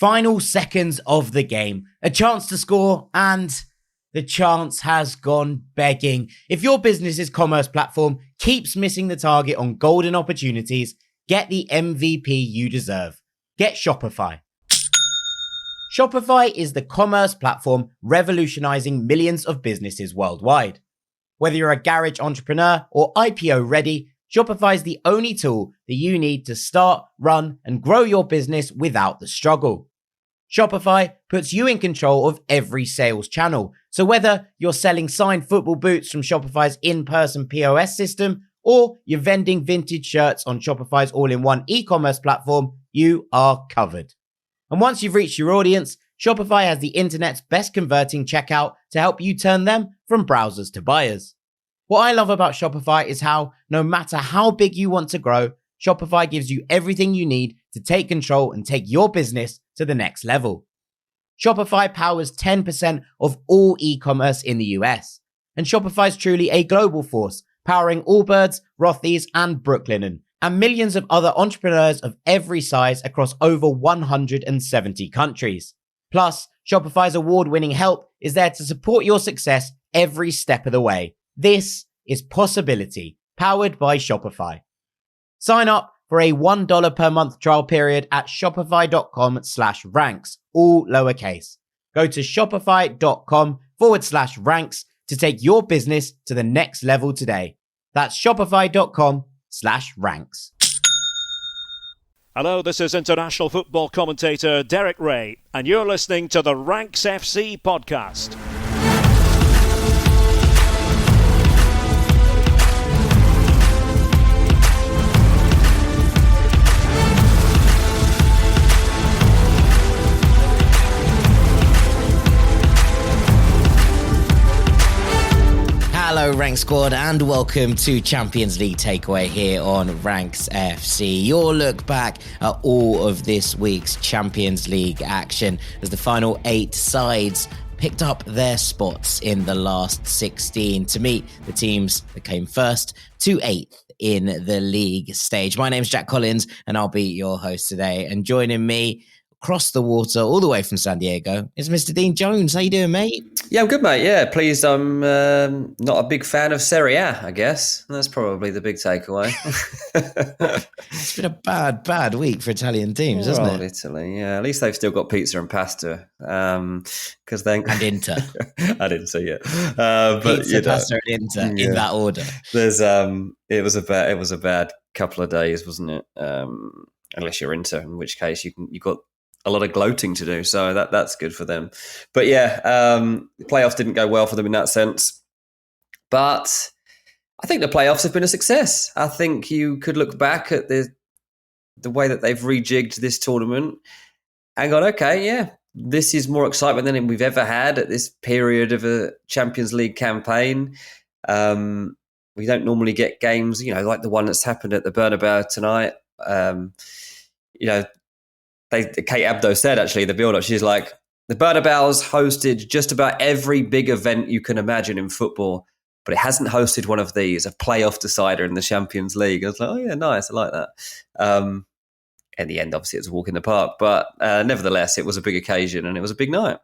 Final seconds of the game, a chance to score, and the chance has gone begging. If your business's commerce platform keeps missing the target on golden opportunities, get the MVP you deserve. Get Shopify. Shopify is the commerce platform revolutionizing millions of businesses worldwide. Whether you're a garage entrepreneur or IPO ready, Shopify is the only tool that you need to start, run, and grow your business without the struggle. Shopify puts you in control of every sales channel. So whether you're selling signed football boots from Shopify's in-person POS system, or you're vending vintage shirts on Shopify's all-in-one e-commerce platform, you are covered. And once you've reached your audience, Shopify has the internet's best converting checkout to help you turn them from browsers to buyers. What I love about Shopify is how, no matter how big you want to grow, Shopify gives you everything you need to take control and take your business to the next level. Shopify powers 10% of all e-commerce in the US. And Shopify is truly a global force, powering Allbirds, Rothy's, and Brooklinen, and millions of other entrepreneurs of every size across over 170 countries. Plus, Shopify's award-winning help is there to support your success every step of the way. This is Possibility, powered by Shopify. Sign up for a $1 per month trial period at shopify.com/ranks, all lowercase. Go to shopify.com/ranks to take your business to the next level today. That's shopify.com/ranks. Hello, this is international football commentator Derek Ray, and you're listening to the Ranks FC podcast. Hello, Rank Squad, and welcome to Champions League Takeaway here on Ranks FC. Your look back at all of this week's Champions League action as the final 8 sides picked up their spots in the last 16 to meet the teams that came first to 8th in the league stage. My name's Jack Collins, and I'll be your host today. And joining me across the water, all the way from San Diego, is Mr. Dean Jones. How you doing, mate? Yeah, I'm good, mate. Yeah, pleased. I'm not a big fan of Serie A, I guess. That's probably the big takeaway. It's been a bad week for Italian teams, hasn't it? Italy, yeah. At least they've still got pizza and pasta. Because then and Inter. I didn't see it. But pizza, pasta, and Inter in that order. There's it was a bad couple of days, wasn't it? Unless you're Inter, in which case you've got a lot of gloating to do, so that's good for them. But yeah, the playoffs didn't go well for them in that sense. But I think the playoffs have been a success. I think you could look back at the way that they've rejigged this tournament and gone, okay, yeah, this is more excitement than we've ever had at this period of a Champions League campaign. We don't normally get games, like the one that's happened at the Bernabeu tonight. Kate Abdo said, actually, the build-up, she's like, the Bernabeu's hosted just about every big event you can imagine in football, but it hasn't hosted one of these, a playoff decider in the Champions League. I was like, oh, yeah, nice, I like that. In the end, obviously, it was a walk in the park, but nevertheless, it was a big occasion and it was a big night.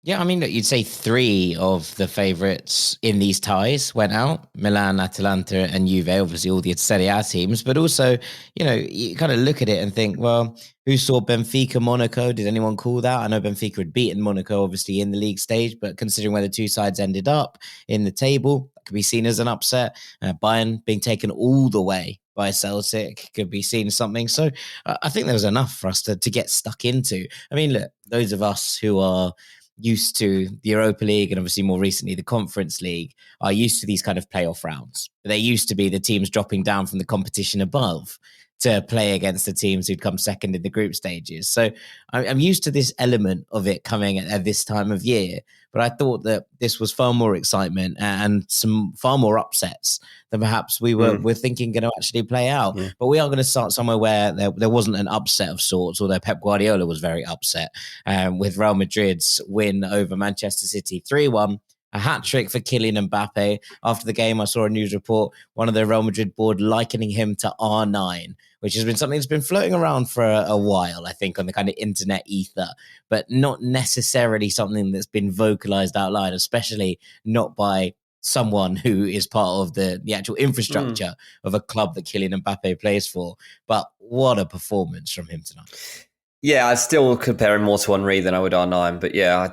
Yeah, I mean, look, you'd say 3 of the favourites in these ties went out. Milan, Atalanta and Juve, obviously all the Serie A teams. But also, you kind of look at it and think, well, who saw Benfica, Monaco? Did anyone call that? I know Benfica had beaten Monaco, obviously, in the league stage. But considering where the two sides ended up in the table, that could be seen as an upset. Bayern being taken all the way by Celtic could be seen as something. So I think there was enough for us to get stuck into. I mean, look, those of us who are used to the Europa League and obviously more recently the Conference League are used to these kind of playoff rounds. They used to be the teams dropping down from the competition above to play against the teams who'd come second in the group stages. So I'm used to this element of it coming at this time of year, but I thought that this was far more excitement and some far more upsets than perhaps we were thinking going to actually play out. Yeah. But we are going to start somewhere where there wasn't an upset of sorts, although Pep Guardiola was very upset with Real Madrid's win over Manchester City 3-1. A hat-trick for Kylian Mbappe. After the game, I saw a news report, one of the Real Madrid board likening him to R9, which has been something that's been floating around for a while, I think, on the kind of internet ether, but not necessarily something that's been vocalized out loud, especially not by someone who is part of the actual infrastructure of a club that Kylian Mbappe plays for. But what a performance from him tonight. Yeah, I'd still compare him more to Henry than I would R9, but yeah,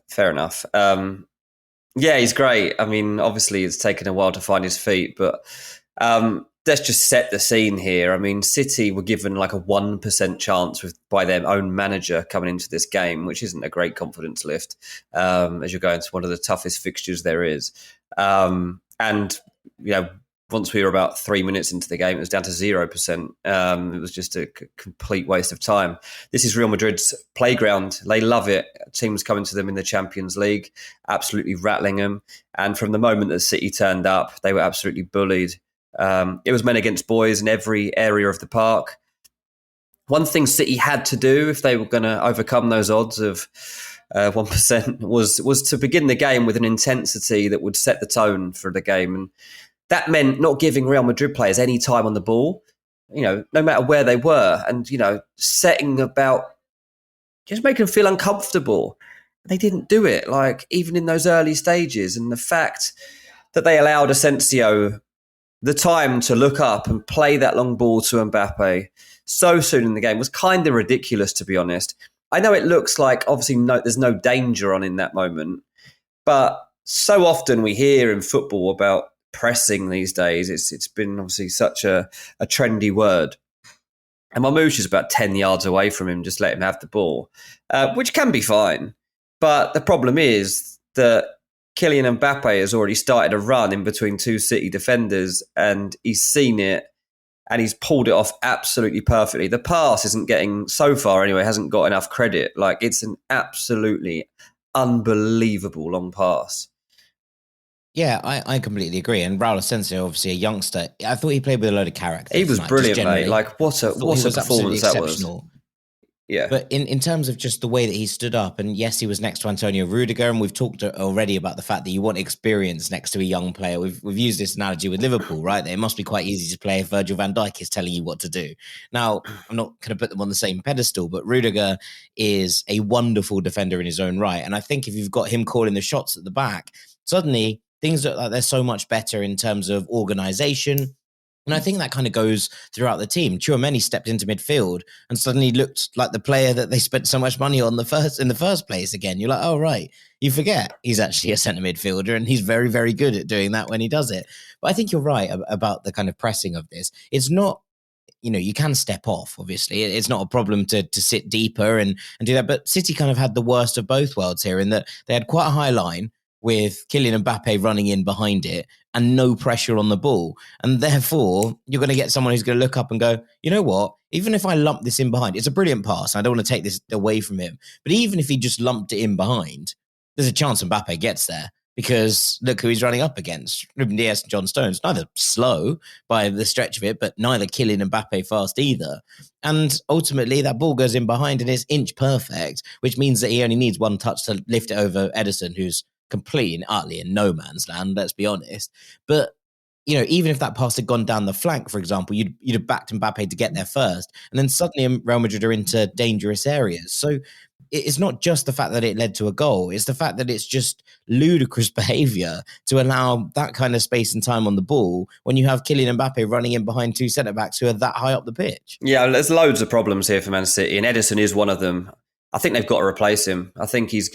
fair enough. Yeah, he's great. I mean, obviously it's taken a while to find his feet, but let's just set the scene here. I mean, City were given like a 1% chance by their own manager coming into this game, which isn't a great confidence lift as you're going to one of the toughest fixtures there is. And, once we were about 3 minutes into the game, it was down to 0%. It was just a complete waste of time. This is Real Madrid's playground. They love it. Teams coming to them in the Champions League, absolutely rattling them. And from the moment that City turned up, they were absolutely bullied. It was men against boys in every area of the park. One thing City had to do if they were going to overcome those odds of 1% was to begin the game with an intensity that would set the tone for the game. And that meant not giving Real Madrid players any time on the ball, no matter where they were, and, setting about just making them feel uncomfortable. They didn't do it, even in those early stages. And the fact that they allowed Asensio the time to look up and play that long ball to Mbappe so soon in the game was kind of ridiculous, to be honest. I know it looks like, obviously, there's no danger on in that moment, but so often we hear in football about pressing these days. It's been obviously such a trendy word. And Marmoush is about 10 yards away from him, just let him have the ball, which can be fine. But the problem is that Kylian Mbappe has already started a run in between two City defenders, and he's seen it and he's pulled it off absolutely perfectly. The pass isn't getting, so far anyway, hasn't got enough credit. It's an absolutely unbelievable long pass. Yeah, I completely agree. And Raul Asensio, obviously a youngster, I thought he played with a load of character. He was brilliant, mate. What a performance that was. Yeah. But in terms of just the way that he stood up, and yes, he was next to Antonio Rudiger, and we've talked already about the fact that you want experience next to a young player. We've used this analogy with Liverpool, right? That it must be quite easy to play if Virgil van Dijk is telling you what to do. Now, I'm not going to put them on the same pedestal, but Rudiger is a wonderful defender in his own right. And I think if you've got him calling the shots at the back, suddenly things look like they're so much better in terms of organization. And I think that kind of goes throughout the team. Tchouaméni stepped into midfield and suddenly looked like the player that they spent so much money on in the first place again. You're like, oh, right. You forget he's actually a centre midfielder, and he's very, very good at doing that when he does it. But I think you're right about the kind of pressing of this. It's not, you can step off, obviously. It's not a problem to sit deeper and do that. But City kind of had the worst of both worlds here in that they had quite a high line with Kylian Mbappe running in behind it and no pressure on the ball. And therefore, you're going to get someone who's going to look up and go, you know what? Even if I lump this in behind, it's a brilliant pass. I don't want to take this away from him. But even if he just lumped it in behind, there's a chance Mbappe gets there because look who he's running up against. Ruben Dias and John Stones, neither slow by the stretch of it, but neither Kylian Mbappe fast either. And ultimately, that ball goes in behind and is inch perfect, which means that he only needs one touch to lift it over Ederson, who's completely and utterly in no man's land, let's be honest. But, even if that pass had gone down the flank, for example, you'd have backed Mbappe to get there first. And then suddenly Real Madrid are into dangerous areas. So it's not just the fact that it led to a goal. It's the fact that it's just ludicrous behaviour to allow that kind of space and time on the ball when you have Kylian Mbappe running in behind two centre-backs who are that high up the pitch. Yeah, there's loads of problems here for Man City, and Ederson is one of them. I think they've got to replace him. I think he's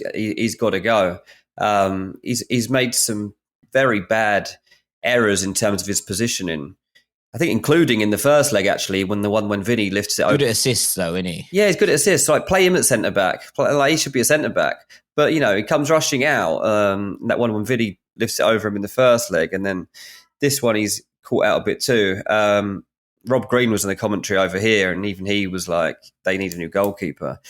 got to go. He's made some very bad errors in terms of his positioning. I think including in the first leg, actually, when Vinny lifts it over. Good at assists, though, isn't he? Yeah, he's good at assists. Play him at centre-back. He should be a centre-back. But, he comes rushing out. That one when Vinny lifts it over him in the first leg. And then this one, he's caught out a bit too. Rob Green was in the commentary over here, and even he was like, they need a new goalkeeper.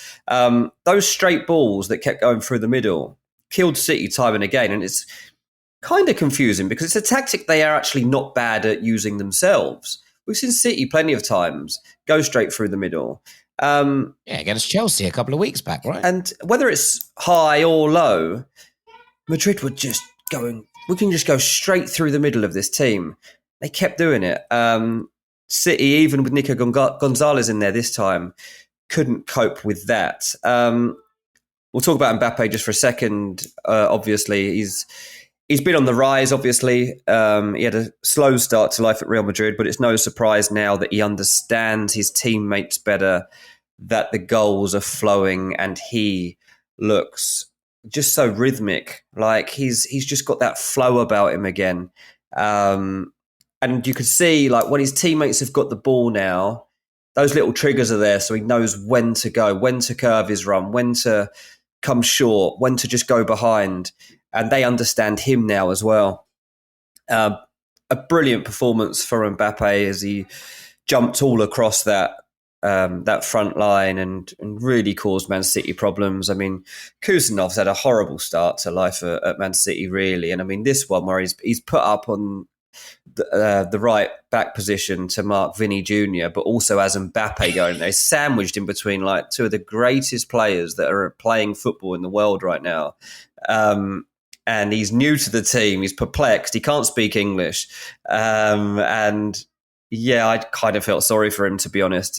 Those straight balls that kept going through the middle killed City time and again. And it's kind of confusing because it's a tactic they are actually not bad at using themselves. We've seen City plenty of times go straight through the middle. Against Chelsea a couple of weeks back, right? And whether it's high or low, Madrid were just going, we can just go straight through the middle of this team. They kept doing it. City, even with Nico Gonzalez in there this time, couldn't cope with that. We'll talk about Mbappe just for a second. Obviously, he's been on the rise, obviously. He had a slow start to life at Real Madrid, but it's no surprise now that he understands his teammates better, that the goals are flowing, and he looks just so rhythmic. Like he's just got that flow about him again. And you can see, like, when his teammates have got the ball now, those little triggers are there, so he knows when to go, when to curve his run, when to come short, when to just go behind. And they understand him now as well. A brilliant performance for Mbappe as he jumped all across that front line and really caused Man City problems. I mean, Kusanov's had a horrible start to life at Man City, really. And I mean, this one where he's put up on the right back position to mark Vinny Jr., but also as Mbappe going there, sandwiched in between like two of the greatest players that are playing football in the world right now. And he's new to the team. He's perplexed. He can't speak English. And yeah, I kind of felt sorry for him, to be honest.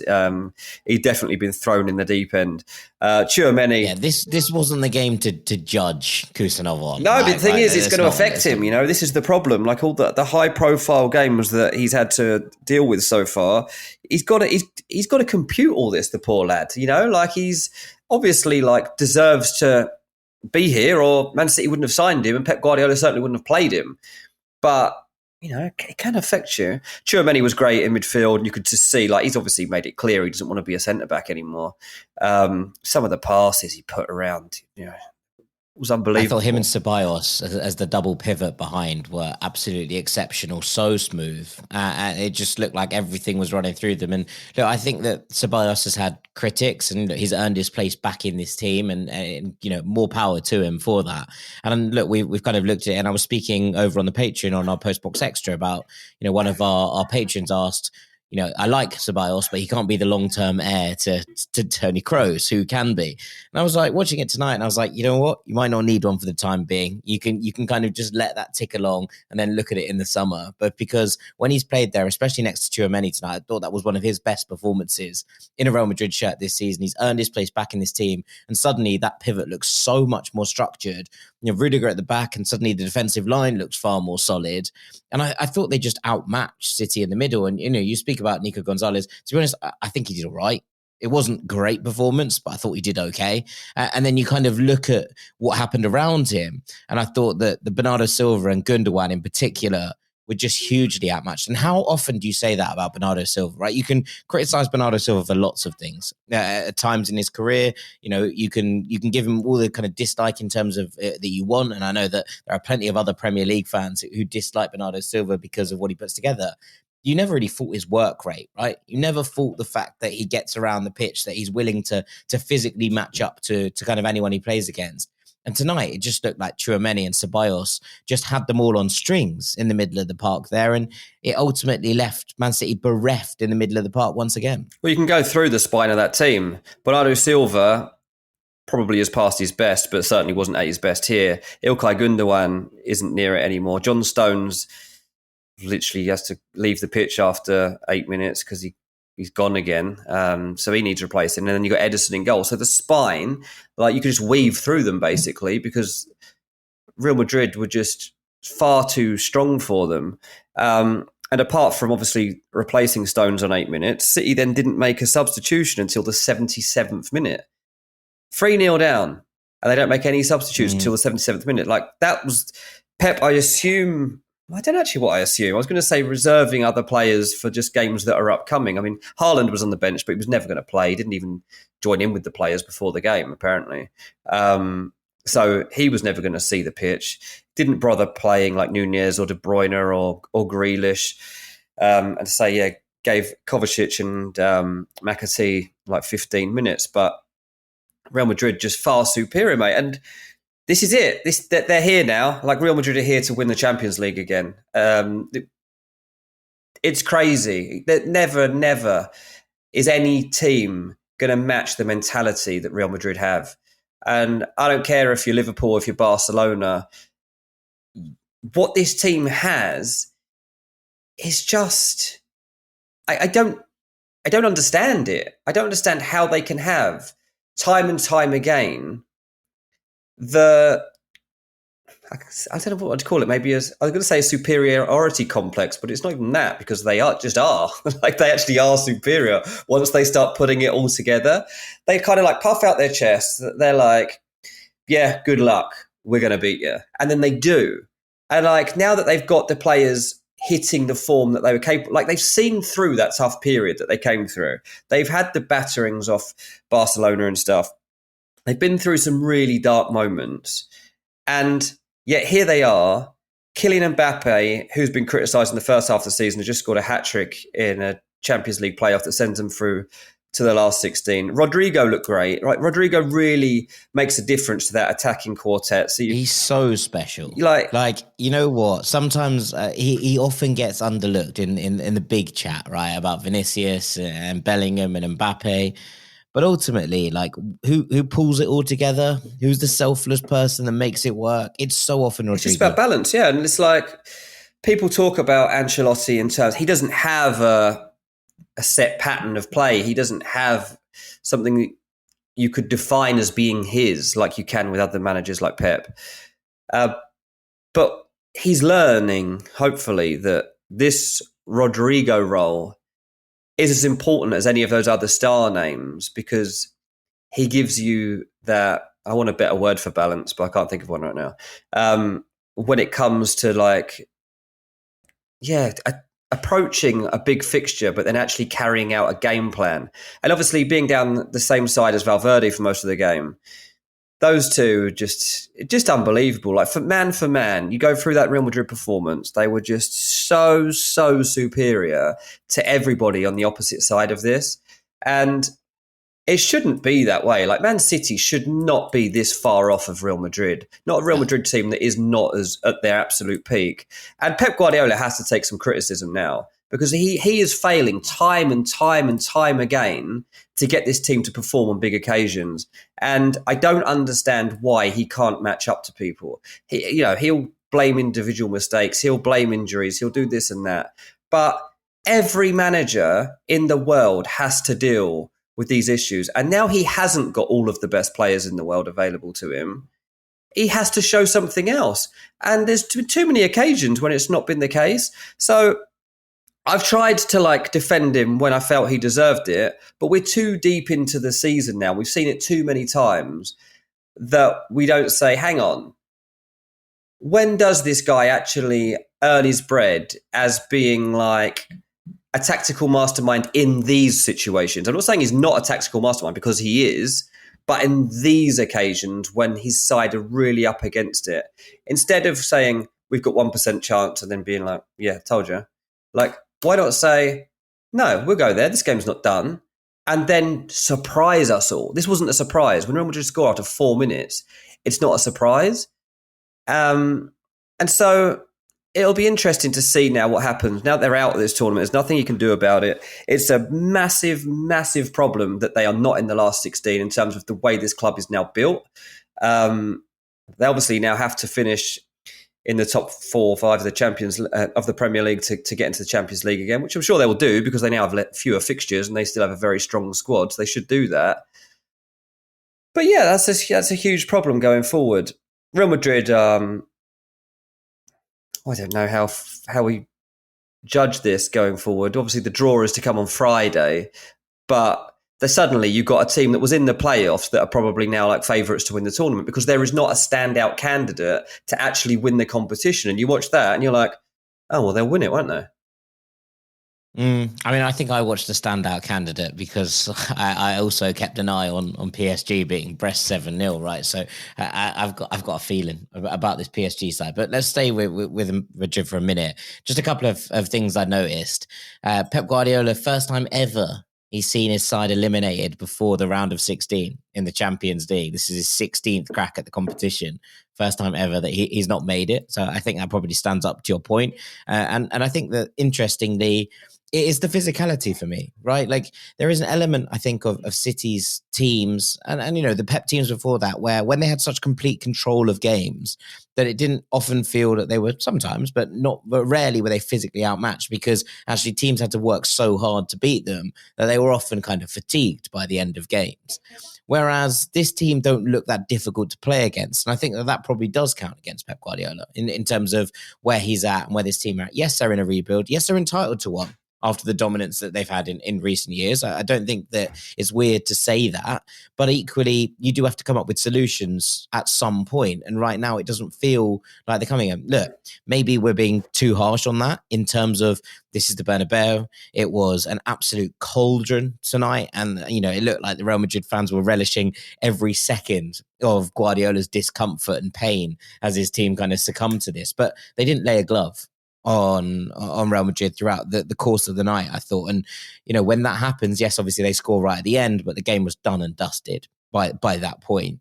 He'd definitely been thrown in the deep end. Tchouaméni. Yeah, this wasn't the game to judge Kusanov on. No, but the thing is, it's going to affect him. You know, this is the problem. Like all the high-profile games that he's had to deal with so far, he's got to compute all this. The poor lad. You know, like he's obviously like deserves to be here, or Man City wouldn't have signed him, and Pep Guardiola certainly wouldn't have played him. But you know, it can affect you. Tchouaméni was great in midfield, and you could just see, like, he's obviously made it clear he doesn't want to be a centre-back anymore. Some of the passes he put around, you know, was unbelievable. I thought him and Ceballos as the double pivot behind were absolutely exceptional, so smooth. And it just looked like everything was running through them. And look, I think that Ceballos has had critics and he's earned his place back in this team and you know, more power to him for that. And look, we've kind of looked at it, and I was speaking over on the Patreon on our Postbox Extra about, you know, one of our patrons asked, you know, I like Ceballos, but he can't be the long-term heir to Tony Kroos, who can be. And I was like watching it tonight, and I was like, you know what? You might not need one for the time being. You can kind of just let that tick along and then look at it in the summer. But because when he's played there, especially next to Tchouaméni tonight, I thought that was one of his best performances in a Real Madrid shirt this season. He's earned his place back in this team, and suddenly that pivot looks so much more structured. You know, Rudiger at the back, and suddenly the defensive line looks far more solid. And I thought they just outmatched City in the middle. And, you know, you speak about Nico Gonzalez. To be honest, I think he did all right. It wasn't great performance, but I thought he did okay. And then you kind of look at what happened around him. And I thought that the Bernardo Silva and Gundogan in particular were just hugely outmatched. And how often do you say that about Bernardo Silva, right? You can criticize Bernardo Silva for lots of things. At times in his career, you know, you can give him all the kind of dislike in terms of that you want. And I know that there are plenty of other Premier League fans who dislike Bernardo Silva because of what he puts together. You never really fought his work rate, right? You never fought the fact that he gets around the pitch, that he's willing to physically match up to kind of anyone he plays against. And tonight, it just looked like Tchouaméni and Ceballos just had them all on strings in the middle of the park there. And it ultimately left Man City bereft in the middle of the park once again. Well, you can go through the spine of that team. Bernardo Silva probably is past his best, but certainly wasn't at his best here. Ilkay Gundogan isn't near it anymore. John Stones literally has to leave the pitch after 8 minutes because he's gone again. So he needs replacing. And then you got Ederson in goal. So the spine, like, you could just weave through them basically because Real Madrid were just far too strong for them. And apart from obviously replacing Stones on 8 minutes, City then didn't make a substitution until the 77th minute. 3-0 down. And they don't make any substitutes until the 77th minute. Like, that was Pep, I assume. I don't know actually what I assume. I was going to say reserving other players for just games that are upcoming. I mean, Haaland was on the bench, but he was never going to play. He didn't even join in with the players before the game, apparently. So he was never going to see the pitch. Didn't bother playing like Nunez or De Bruyne or Grealish. And to say, yeah, gave Kovacic and McAtee like 15 minutes. But Real Madrid just far superior, mate. And this is it. They're here now. Like, Real Madrid are here to win the Champions League again. It's crazy. That never is any team going to match the mentality that Real Madrid have. And I don't care if you're Liverpool or if you're Barcelona. What this team has is just, I don't understand it. I don't understand how they can have time and time again I don't know what I'd call it. Maybe I was going to say a superiority complex, but it's not even that, because they are like, they actually are superior. Once they start putting it all together, they kind of like puff out their chests. They're like, yeah, good luck. We're going to beat you. And then they do. And like, now that they've got the players hitting the form that they were capable, like they've seen through that tough period that they came through. They've had the batterings off Barcelona and stuff. They've been through some really dark moments. And yet here they are. Kylian Mbappe, who's been criticised in the first half of the season, has just scored a hat-trick in a Champions League playoff that sends them through to the last 16. Rodrigo looked great, right? Rodrigo really makes a difference to that attacking quartet. So he's so special. Like you know what? Sometimes he often gets underlooked in the big chat, right, about Vinicius and Bellingham and Mbappe. But ultimately, like, who pulls it all together? Who's the selfless person that makes it work? It's so often Rodrigo. It's just about balance, yeah. And it's like, people talk about Ancelotti in terms, he doesn't have a set pattern of play. He doesn't have something you could define as being his, like you can with other managers like Pep. But he's learning, hopefully, that this Rodrigo role is as important as any of those other star names, because he gives you that, I want a better word for balance, but I can't think of one right now. When it comes to like, approaching a big fixture, but then actually carrying out a game plan. And obviously being down the same side as Valverde for most of the game, those two just unbelievable. Like, for man, you go through that Real Madrid performance, they were just so superior to everybody on the opposite side of this. And it shouldn't be that way. Like, Man City should not be this far off of Real Madrid. Not a Real Madrid team that is not as at their absolute peak. And Pep Guardiola has to take some criticism now, because he is failing time and time again to get this team to perform on big occasions. And I don't understand why he can't match up to people. He'll blame individual mistakes. He'll blame injuries. He'll do this and that. But every manager in the world has to deal with these issues. And now he hasn't got all of the best players in the world available to him. He has to show something else. And there's too many occasions when it's not been the case. So I've tried to defend him when I felt he deserved it, but we're too deep into the season now. We've seen it too many times that we don't say, hang on, when does this guy actually earn his bread as being like a tactical mastermind in these situations? I'm not saying he's not a tactical mastermind, because he is, but in these occasions when his side are really up against it, instead of saying we've got 1% chance and then being like, yeah, told you, like, why not say, no, we'll go there, this game's not done, and then surprise us all? This wasn't a surprise. When Real Madrid score after 4 minutes, it's not a surprise. And so it'll be interesting to see now what happens. Now that they're out of this tournament, there's nothing you can do about it. It's a massive problem that they are not in the last 16 in terms of the way this club is now built. They obviously now have to finish in the top 4 or 5 of the champions of the Premier League to get into the Champions League again, which I'm sure they will do, because they now have fewer fixtures and they still have a very strong squad. So they should do that. But yeah, that's a huge problem going forward. Real Madrid, I don't know how we judge this going forward. Obviously, the draw is to come on Friday, but suddenly you've got a team that was in the playoffs that are probably now like favourites to win the tournament, because there is not a standout candidate to actually win the competition. And you watch that and you're like, oh, well, they'll win it, won't they? I mean, I think I watched the standout candidate because I also kept an eye on PSG beating Brest 7-0, right? So I've got a feeling about this PSG side. But let's stay with Madrid for a minute. Just a couple of things I noticed. Pep Guardiola, first time ever he's seen his side eliminated before the round of 16 in the Champions League. This is his 16th crack at the competition. First time ever that he's not made it. So I think that probably stands up to your point. And I think that, interestingly, it is the physicality for me, right? Like there is an element, I think, of City's teams and the Pep teams before that, where when they had such complete control of games, that it didn't often feel that they were sometimes, but rarely were they physically outmatched, because actually teams had to work so hard to beat them that they were often kind of fatigued by the end of games. Whereas this team don't look that difficult to play against. And I think that probably does count against Pep Guardiola in terms of where he's at and where this team are at. Yes, they're in a rebuild. Yes, they're entitled to one after the dominance that they've had in recent years. I don't think that it's weird to say that, but equally, you do have to come up with solutions at some point. And right now, it doesn't feel like they're coming in. Look, maybe we're being too harsh on that in terms of this is the Bernabeu. It was an absolute cauldron tonight. And, it looked like the Real Madrid fans were relishing every second of Guardiola's discomfort and pain as his team kind of succumbed to this. But they didn't lay a glove on Real Madrid throughout the course of the night, I thought. And, when that happens, yes, obviously they score right at the end, but the game was done and dusted by that point.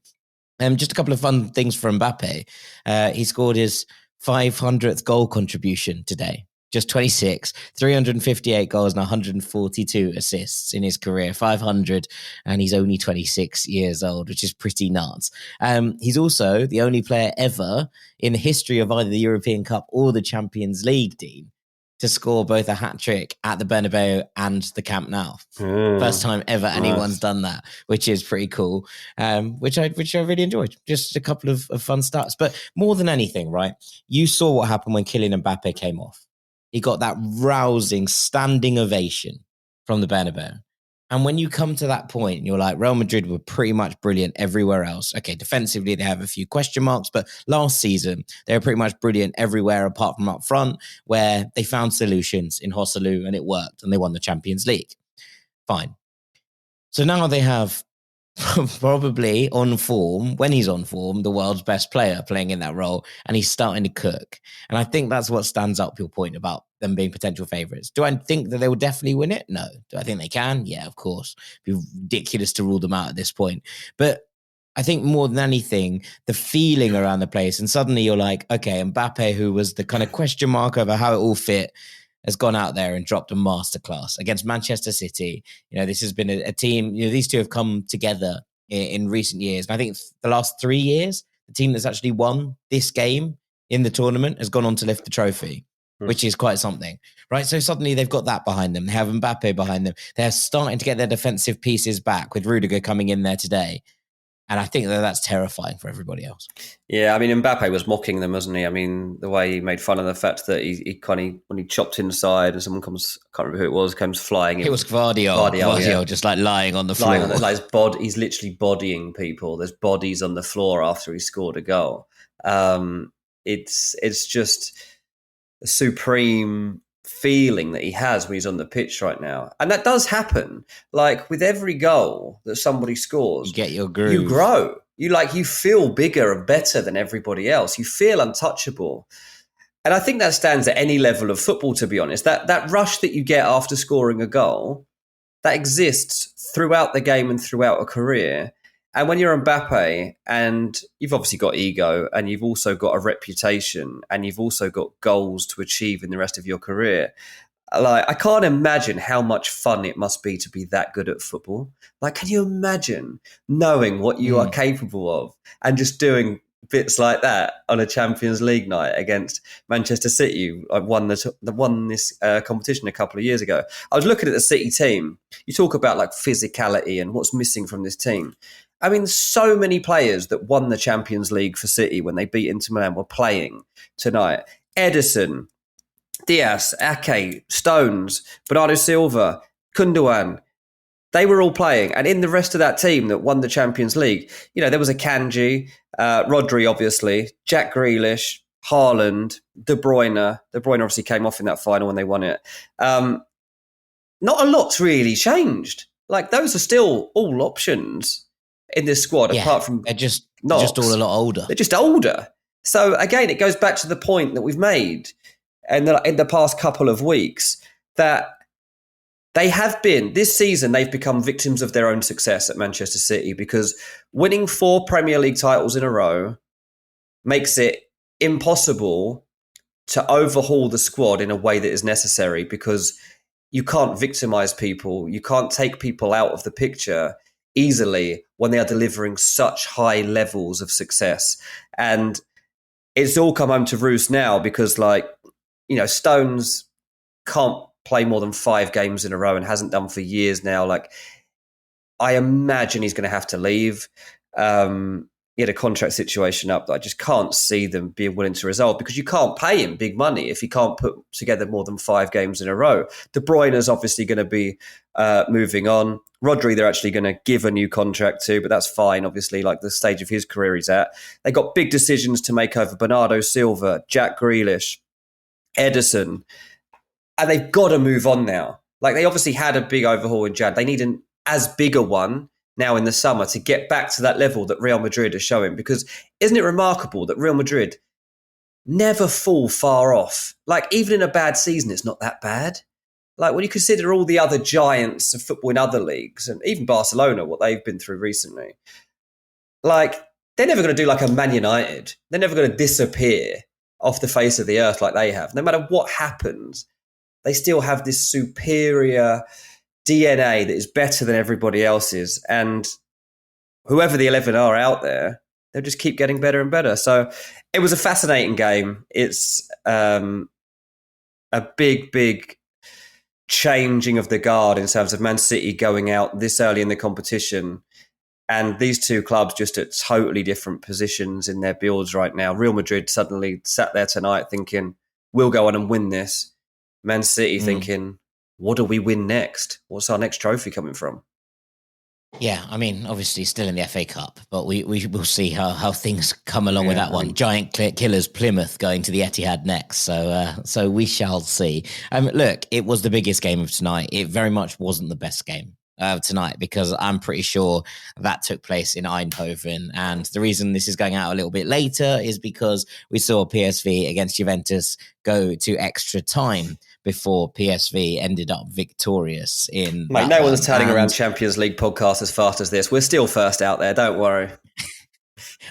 Just a couple of fun things for Mbappe. He scored his 500th goal contribution today. Just 26, 358 goals and 142 assists in his career, 500, and he's only 26 years old, which is pretty nuts. He's also the only player ever in the history of either the European Cup or the Champions League, Dean, to score both a hat-trick at the Bernabeu and the Camp Nou. First time ever anyone's done that, which is pretty cool, which I really enjoyed. Just a couple of fun stats. But more than anything, right, you saw what happened when Kylian Mbappe came off. He got that rousing standing ovation from the Bernabeu. And when you come to that point, you're like, Real Madrid were pretty much brilliant everywhere else. Okay, defensively, they have a few question marks, but last season, they were pretty much brilliant everywhere apart from up front, where they found solutions in Joselu and it worked, and they won the Champions League. Fine. So now they have probably on form, when he's on form, the world's best player playing in that role, and he's starting to cook. And I think that's what stands up your point about them being potential favourites. Do I think that they will definitely win it? No. Do I think they can? Yeah, of course. It'd be ridiculous to rule them out at this point. But I think more than anything, the feeling around the place, and suddenly you're like, okay, Mbappe, who was the kind of question mark over how it all fit, has gone out there and dropped a masterclass against Manchester City. This has been a team, these two have come together in recent years. And I think the last 3 years, the team that's actually won this game in the tournament has gone on to lift the trophy, which is quite something, right? So suddenly they've got that behind them. They have Mbappe behind them. They're starting to get their defensive pieces back with Rudiger coming in there today. And I think that's terrifying for everybody else. Yeah, I mean, Mbappe was mocking them, wasn't he? I mean, the way he made fun of the fact that he when he chopped inside and someone comes, I can't remember who it was, comes flying in. It was Gvardiol, just like lying on the floor. He's literally bodying people. There's bodies on the floor after he scored a goal. It's just a supreme feeling that he has when he's on the pitch right now. And that does happen. Like with every goal that somebody scores, you get your groove. You grow. You feel bigger and better than everybody else. You feel untouchable. And I think that stands at any level of football, to be honest. That rush that you get after scoring a goal, that exists throughout the game and throughout a career. And when you're Mbappe, and you've obviously got ego, and you've also got a reputation, and you've also got goals to achieve in the rest of your career, I can't imagine how much fun it must be to be that good at football. Can you imagine knowing what you are capable of and just doing bits like that on a Champions League night against Manchester City? I won this competition a couple of years ago. I was looking at the City team. You talk about physicality and what's missing from this team. I mean, so many players that won the Champions League for City when they beat Inter Milan were playing tonight. Ederson, Diaz, Ake, Stones, Bernardo Silva, Gundogan, they were all playing. And in the rest of that team that won the Champions League, there was a Kanji, Rodri, obviously, Jack Grealish, Haaland, De Bruyne. De Bruyne obviously came off in that final when they won it. Not a lot's really changed. Those are still all options in this squad, apart from they're just all a lot older. They're just older. So again, it goes back to the point that we've made in the past couple of weeks that they have been, this season, they've become victims of their own success at Manchester City, because winning 4 Premier League titles in a row makes it impossible to overhaul the squad in a way that is necessary, because you can't victimize people. You can't take people out of the picture easily when they are delivering such high levels of success. And it's all come home to roost now because, like, you know, Stones can't play more than 5 games in a row and hasn't done for years now. Like, I imagine he's going to have to leave. He had a contract situation up that I just can't see them being willing to resolve because you can't pay him big money if he can't put together more than 5 games in a row. De Bruyne is obviously going to be moving on. Rodri, they're actually going to give a new contract to, but that's fine, obviously, like the stage of his career he's at. They got big decisions to make over Bernardo Silva, Jack Grealish, Ederson, and they've got to move on now. Like, they obviously had a big overhaul in Jan. They need an as big a one now in the summer to get back to that level that Real Madrid are showing. Because isn't it remarkable that Real Madrid never fall far off? Like, even in a bad season, it's not that bad. Like, when you consider all the other giants of football in other leagues, and even Barcelona, what they've been through recently, like, they're never going to do like a Man United. They're never going to disappear off the face of the earth like they have. No matter what happens, they still have this superior DNA that is better than everybody else's. And whoever the 11 are out there, they'll just keep getting better and better. So it was a fascinating game. It's a big changing of the guard in terms of Man City going out this early in the competition. And these two clubs just at totally different positions in their builds right now. Real Madrid suddenly sat there tonight thinking, we'll go on and win this. Man City thinking, what do we win next? What's our next trophy coming from? Yeah, I mean, obviously still in the FA Cup, but we will see how things come along with that one. Giant killers Plymouth going to the Etihad next, so we shall see. Look, it was the biggest game of tonight. It very much wasn't the best game tonight because I'm pretty sure that took place in Eindhoven. And the reason this is going out a little bit later is because we saw PSV against Juventus go to extra time before PSV ended up victorious in. Mate, no one's turning around Champions League podcasts as fast as this. We're still first out there, don't worry.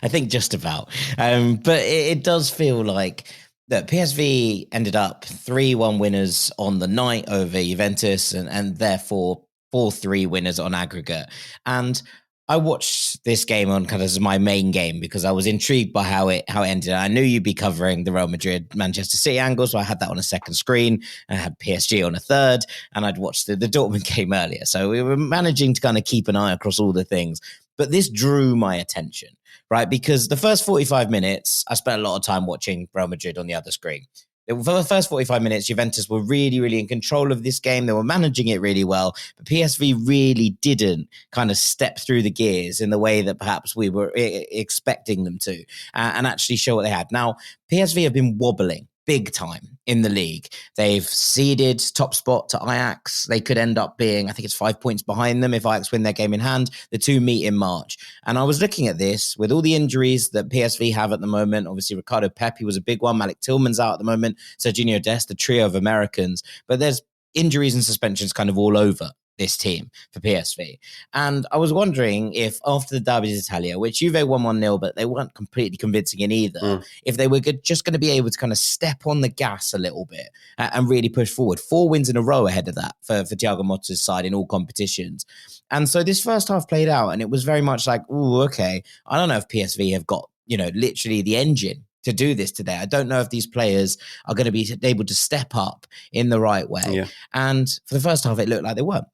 I think just about. But it does feel like that PSV ended up 3-1 winners on the night over Juventus and therefore 4-3 winners on aggregate. And I watched this game on kind of as my main game because I was intrigued by how it ended. I knew you'd be covering the Real Madrid Manchester City angle, so I had that on a second screen. I had PSG on a third, and I'd watched the Dortmund game earlier. So we were managing to kind of keep an eye across all the things. But this drew my attention, right? Because the first 45 minutes, I spent a lot of time watching Real Madrid on the other screen. For the first 45 minutes, Juventus were really in control of this game. They were managing it really well, but PSV really didn't kind of step through the gears in the way that perhaps we were expecting them to and actually show what they had. Now, PSV have been wobbling big time in the league. They've ceded top spot to Ajax. They could end up being, I think it's 5 points behind them if Ajax win their game in hand. The two meet in March. And I was looking at this with all the injuries that PSV have at the moment. Obviously, Ricardo Pepi was a big one. Malik Tillman's out at the moment. Serginho Dest, the trio of Americans. But there's injuries and suspensions kind of all over this team for PSV. And I was wondering if after the Derby d'Italia, which Juve won 1-0, but they weren't completely convincing in either, if they were just going to be able to kind of step on the gas a little bit and really push forward. 4 wins in a row ahead of that for Thiago Motta's side in all competitions. And so this first half played out and it was very much like, ooh, okay, I don't know if PSV have got, literally the engine to do this today. I don't know if these players are going to be able to step up in the right way. Yeah. And for the first half, it looked like they weren't.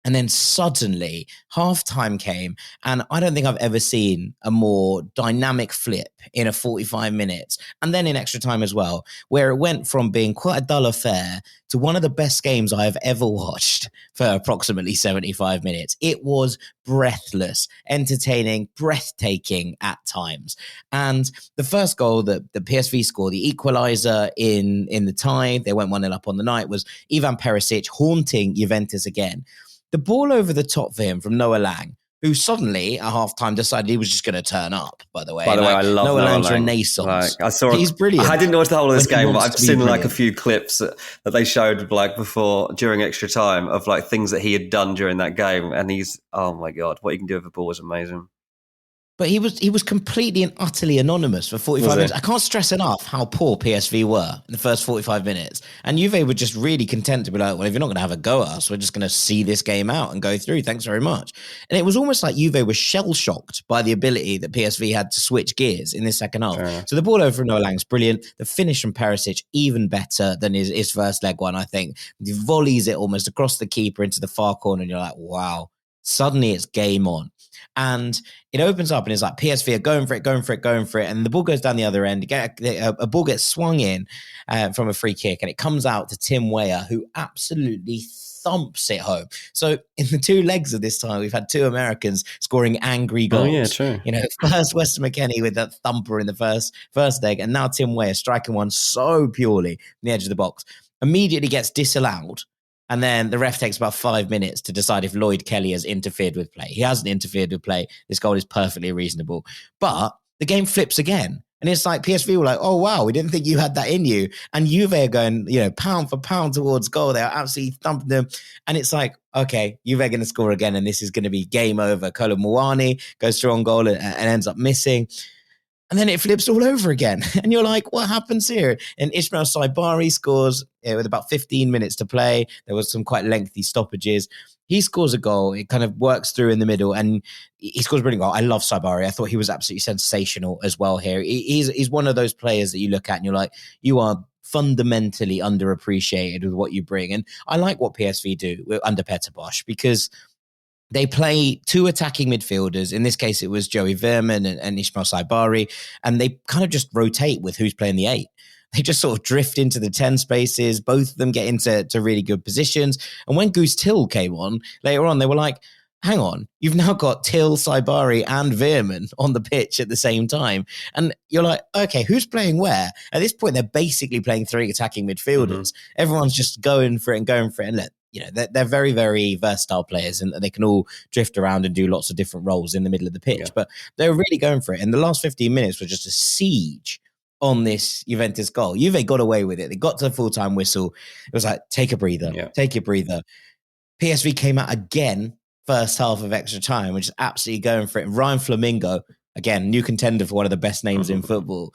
And then suddenly halftime came, and I don't think I've ever seen a more dynamic flip in a 45 minutes, and then in extra time as well, where it went from being quite a dull affair to one of the best games I have ever watched for approximately 75 minutes. It was breathless, entertaining, breathtaking at times. And the first goal that the PSV scored, the equalizer in the tie, they went 1-0 up on the night, was Ivan Perisic haunting Juventus again. The ball over the top for him from Noah Lang, who suddenly at halftime decided he was just going to turn up, by the way. I love Noah Lang's Lang. Renaissance. I saw He's brilliant. I didn't watch the whole of this game, but I've seen like a few clips that they showed like before, during extra time, of like things that he had done during that game. And he's, oh my God, what he can do with the ball is amazing. But he was completely and utterly anonymous for 45 minutes. I can't stress enough how poor PSV were in the first 45 minutes. And Juve were just really content to be like, well, if you're not going to have a go at us, we're just going to see this game out and go through. Thanks very much. And it was almost like Juve was shell-shocked by the ability that PSV had to switch gears in this second half. So the ball over from Noah Lang's brilliant. The finish from Perisic, even better than his first leg one, I think. He volleys it almost across the keeper into the far corner, and you're like, wow. Suddenly it's game on. And it opens up and it's like PSV are going for it. And the ball goes down the other end. A ball gets swung in from a free kick, and it comes out to Tim Weah, who absolutely thumps it home. So in the 2 legs of this time, we've had 2 Americans scoring angry goals. Oh, yeah, true. First Weston McKennie with that thumper in the first leg, and now Tim Weah striking one so purely in the edge of the box. Immediately gets disallowed. And then the ref takes about 5 minutes to decide if Lloyd Kelly has interfered with play. He hasn't interfered with play. This goal is perfectly reasonable. But the game flips again. And it's like PSV were like, oh, wow, we didn't think you had that in you. And Juve are going, pound for pound towards goal. They're absolutely thumping them. And it's like, okay, Juve are going to score again, and this is going to be game over. Kolo Muani goes through on goal and ends up missing. And then it flips all over again. And you're like, what happens here? And Ismail Saibari scores with about 15 minutes to play. There was some quite lengthy stoppages. He scores a goal. It kind of works through in the middle, and he scores a brilliant goal. I love Saibari. I thought he was absolutely sensational as well here. He's one of those players that you look at and you're like, you are fundamentally underappreciated with what you bring. And I like what PSV do under Peter Bosz, because they play 2 attacking midfielders. In this case, it was Joey Veerman and Ismail Saibari, and they kind of just rotate with who's playing the 8. They just sort of drift into the 10 spaces. Both of them get into really good positions. And when Goose Till came on later on, they were like, hang on, you've now got Till, Saibari and Veerman on the pitch at the same time. And you're like, okay, who's playing where? At this point, they're basically playing 3 attacking midfielders. Mm-hmm. Everyone's just going for it. And look, they're very, very versatile players, and they can all drift around and do lots of different roles in the middle of the pitch. Yeah. But they're really going for it. And the last 15 minutes were just a siege on this Juventus goal. Juve got away with it. They got to the full-time whistle. It was like, take a breather. Yeah. Take a breather. PSV came out again first half of extra time, which is absolutely going for it. And Ryan Flamingo, again, new contender for one of the best names in football,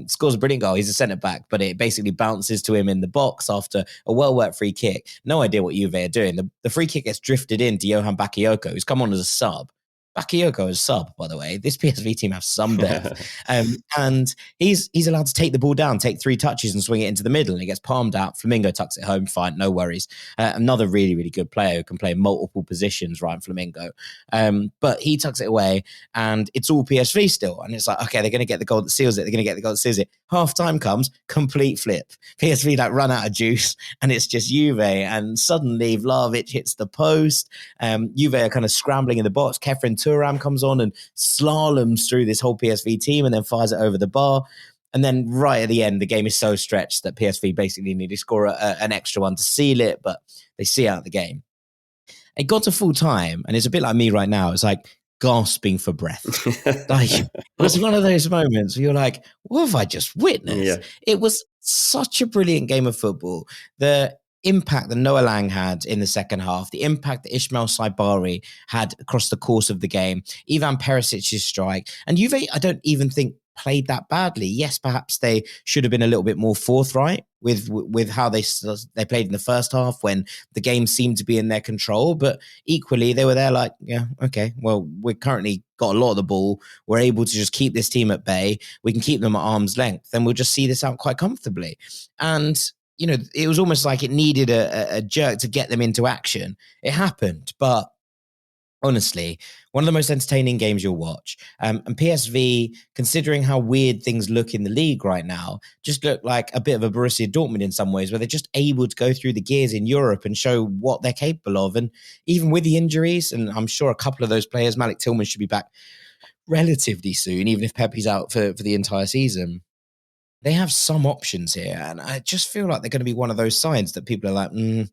scores a brilliant goal. He's a centre-back, but it basically bounces to him in the box after a well-worked free kick. No idea what Juve are doing. The free kick gets drifted in to Johan Bakayoko, who's come on as a sub. Bakayoko is sub, by the way. This PSV team have some depth. And he's allowed to take the ball down, take 3 touches and swing it into the middle, and it gets palmed out. Flamingo tucks it home, fine, no worries. Another really, really good player who can play multiple positions, Ryan Flamingo. But he tucks it away, and it's all PSV still. And it's like, okay, they're going to get the goal that seals it. Half-time comes, complete flip. PSV run out of juice, and it's just Juve. And suddenly Vlahovic hits the post. Juve are kind of scrambling in the box. Kefren Turam comes on and slaloms through this whole PSV team and then fires it over the bar. And then right at the end, the game is so stretched that PSV basically need to score an extra one to seal it, but they see out the game. It got to full time, and it's a bit like me right now. It's like gasping for breath. It was one of those moments where you're like, what have I just witnessed? Yeah. It was such a brilliant game of football. The impact that Noah Lang had in the second half, the impact that Ismail Saibari had across the course of the game, Ivan Perisic's strike, and Juve, I don't even think played that badly. Yes, perhaps they should have been a little bit more forthright with how they played in the first half when the game seemed to be in their control, but equally they were there like, yeah, okay, well, we've currently got a lot of the ball. We're able to just keep this team at bay. We can keep them at arm's length, and we'll just see this out quite comfortably. And it was almost like it needed a jerk to get them into action. It happened, but honestly, one of the most entertaining games you'll watch. And PSV, considering how weird things look in the league right now, just look like a bit of a Borussia Dortmund in some ways, where they're just able to go through the gears in Europe and show what they're capable of. And even with the injuries, and I'm sure a couple of those players, Malik Tillman should be back relatively soon, even if Pepe's out for the entire season. They have some options here, and I just feel like they're going to be one of those sides that people are like, not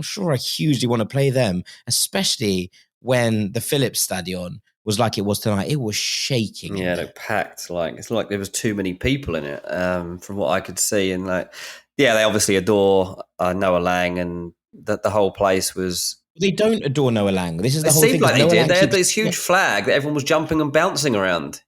sure I hugely want to play them, especially when the Philips Stadion was like it was tonight. It was shaking. Yeah, they're packed. It's like there was too many people in it, from what I could see. And they obviously adore Noah Lang, and that the whole place was They don't adore Noah Lang. This is the It whole thing. seemed like they Noah did. Lang They had keeps- this huge flag that everyone was jumping and bouncing around.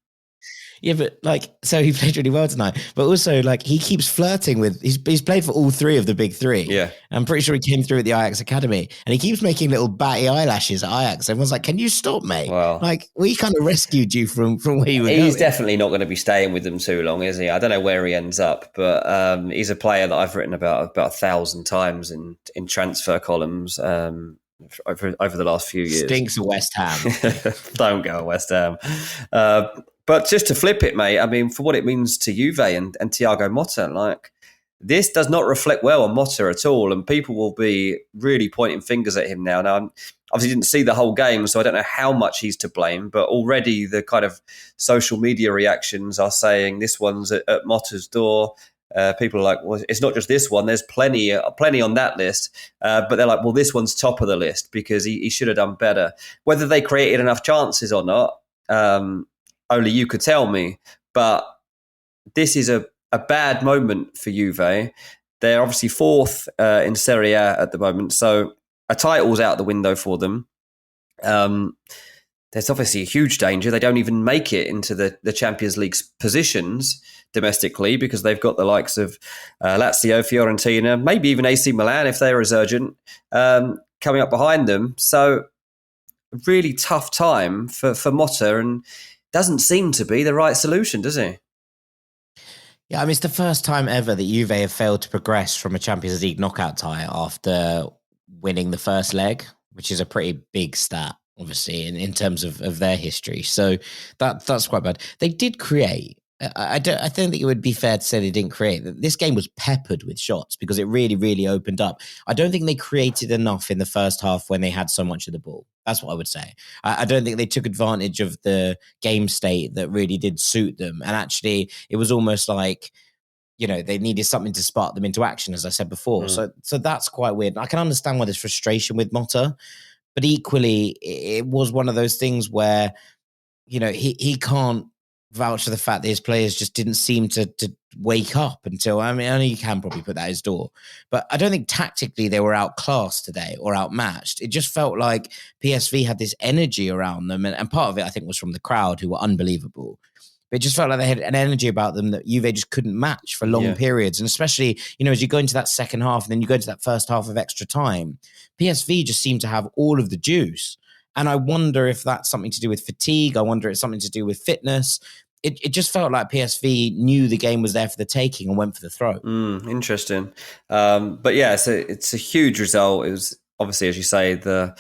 Yeah, but like, so he played really well tonight. But also, like, he keeps flirting with. He's played for all three of the big three. Yeah, I'm pretty sure he came through at the Ajax Academy, and he keeps making little batty eyelashes at Ajax. Everyone's like, "Can you stop, mate?" Well, like, we kind of rescued you from where you were he's going. definitely not going to be staying with them too long, is he? I don't know where he ends up, but he's a player that I've written about 1,000 times in transfer columns over the last few years. Stinks of West Ham. Don't go West Ham. But just to flip it, mate, I mean, for what it means to Juve and Thiago Motta, like, this does not reflect well on Motta at all, and people will be really pointing fingers at him now. Now, I obviously didn't see the whole game, so I don't know how much he's to blame, but already the kind of social media reactions are saying this one's at Motta's door. People are like, well, it's not just this one. There's plenty on that list. But they're like, well, this one's top of the list because he should have done better. Whether they created enough chances or not, only you could tell me. But this is a bad moment for Juve. They're obviously fourth in Serie A at the moment, so a title's out the window for them. There's obviously a huge danger they don't even make it into the Champions League's positions domestically because they've got the likes of Lazio, Fiorentina, maybe even AC Milan if they're resurgent, coming up behind them. So really tough time for Motta, and doesn't seem to be the right solution, does he? Yeah, I mean, it's the first time ever that Juve have failed to progress from a Champions League knockout tie after winning the first leg, which is a pretty big stat, obviously, in terms of their history. So that's quite bad. They did create. I don't think it would be fair to say they didn't create. This game was peppered with shots because it really, really opened up. I don't think they created enough in the first half when they had so much of the ball. That's what I would say. I don't think they took advantage of the game state that really did suit them. And actually, it was almost like, they needed something to spark them into action, as I said before. So that's quite weird. I can understand why there's frustration with Motta, but equally, it was one of those things where, he can't vouch for the fact that his players just didn't seem to wake up until, I know you can probably put that at his door, but I don't think tactically they were outclassed today or outmatched. It just felt like PSV had this energy around them, and part of it I think was from the crowd who were unbelievable. But it just felt like they had an energy about them that Juve just couldn't match for long periods. And especially, as you go into that second half and then you go into that first half of extra time, PSV just seemed to have all of the juice. And I wonder if that's something to do with fatigue. I wonder if it's something to do with fitness. It just felt like PSV knew the game was there for the taking and went for the throw. Interesting. But yeah, so it's a huge result. It was obviously, as you say, the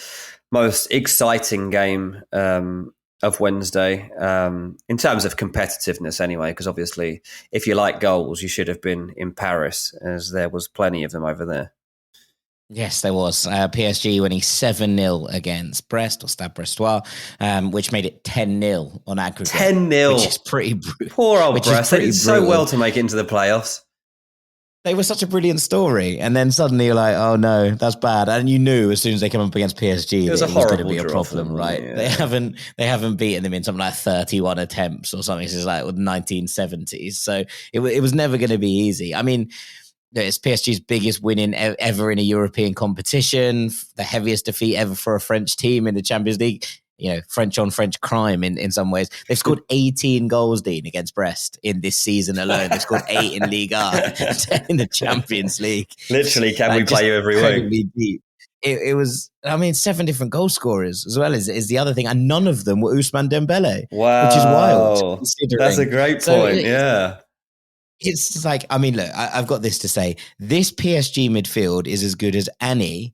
most exciting game of Wednesday in terms of competitiveness anyway, because obviously if you like goals, you should have been in Paris, as there was plenty of them over there. Yes, there was. PSG winning 7-0 against Brest, or Stade Brestois, which made it 10-0 on aggregate. 10-0. Which is pretty brutal. Poor old Brest. They did so well to make it into the playoffs. They were such a brilliant story. And then suddenly you're like, oh no, that's bad. And you knew as soon as they came up against PSG, it was going to be a problem, right? Yeah. They haven't beaten them in something like 31 attempts or something since like the 1970s. So it was never going to be easy. I mean, it's PSG's biggest win ever in a European competition, the heaviest defeat ever for a French team in the Champions League. French on French crime in some ways. They've scored 18 goals, Dean, against Brest in this season alone. They've scored 8 in Liga, 10 in the Champions League. Literally, can we play you every week? Deep. It was, 7 different goal scorers as well is the other thing. And none of them were Ousmane Dembele. Wow. Which is wild. That's a great point, yeah. It's like, look, I've got this to say. This PSG midfield is as good as any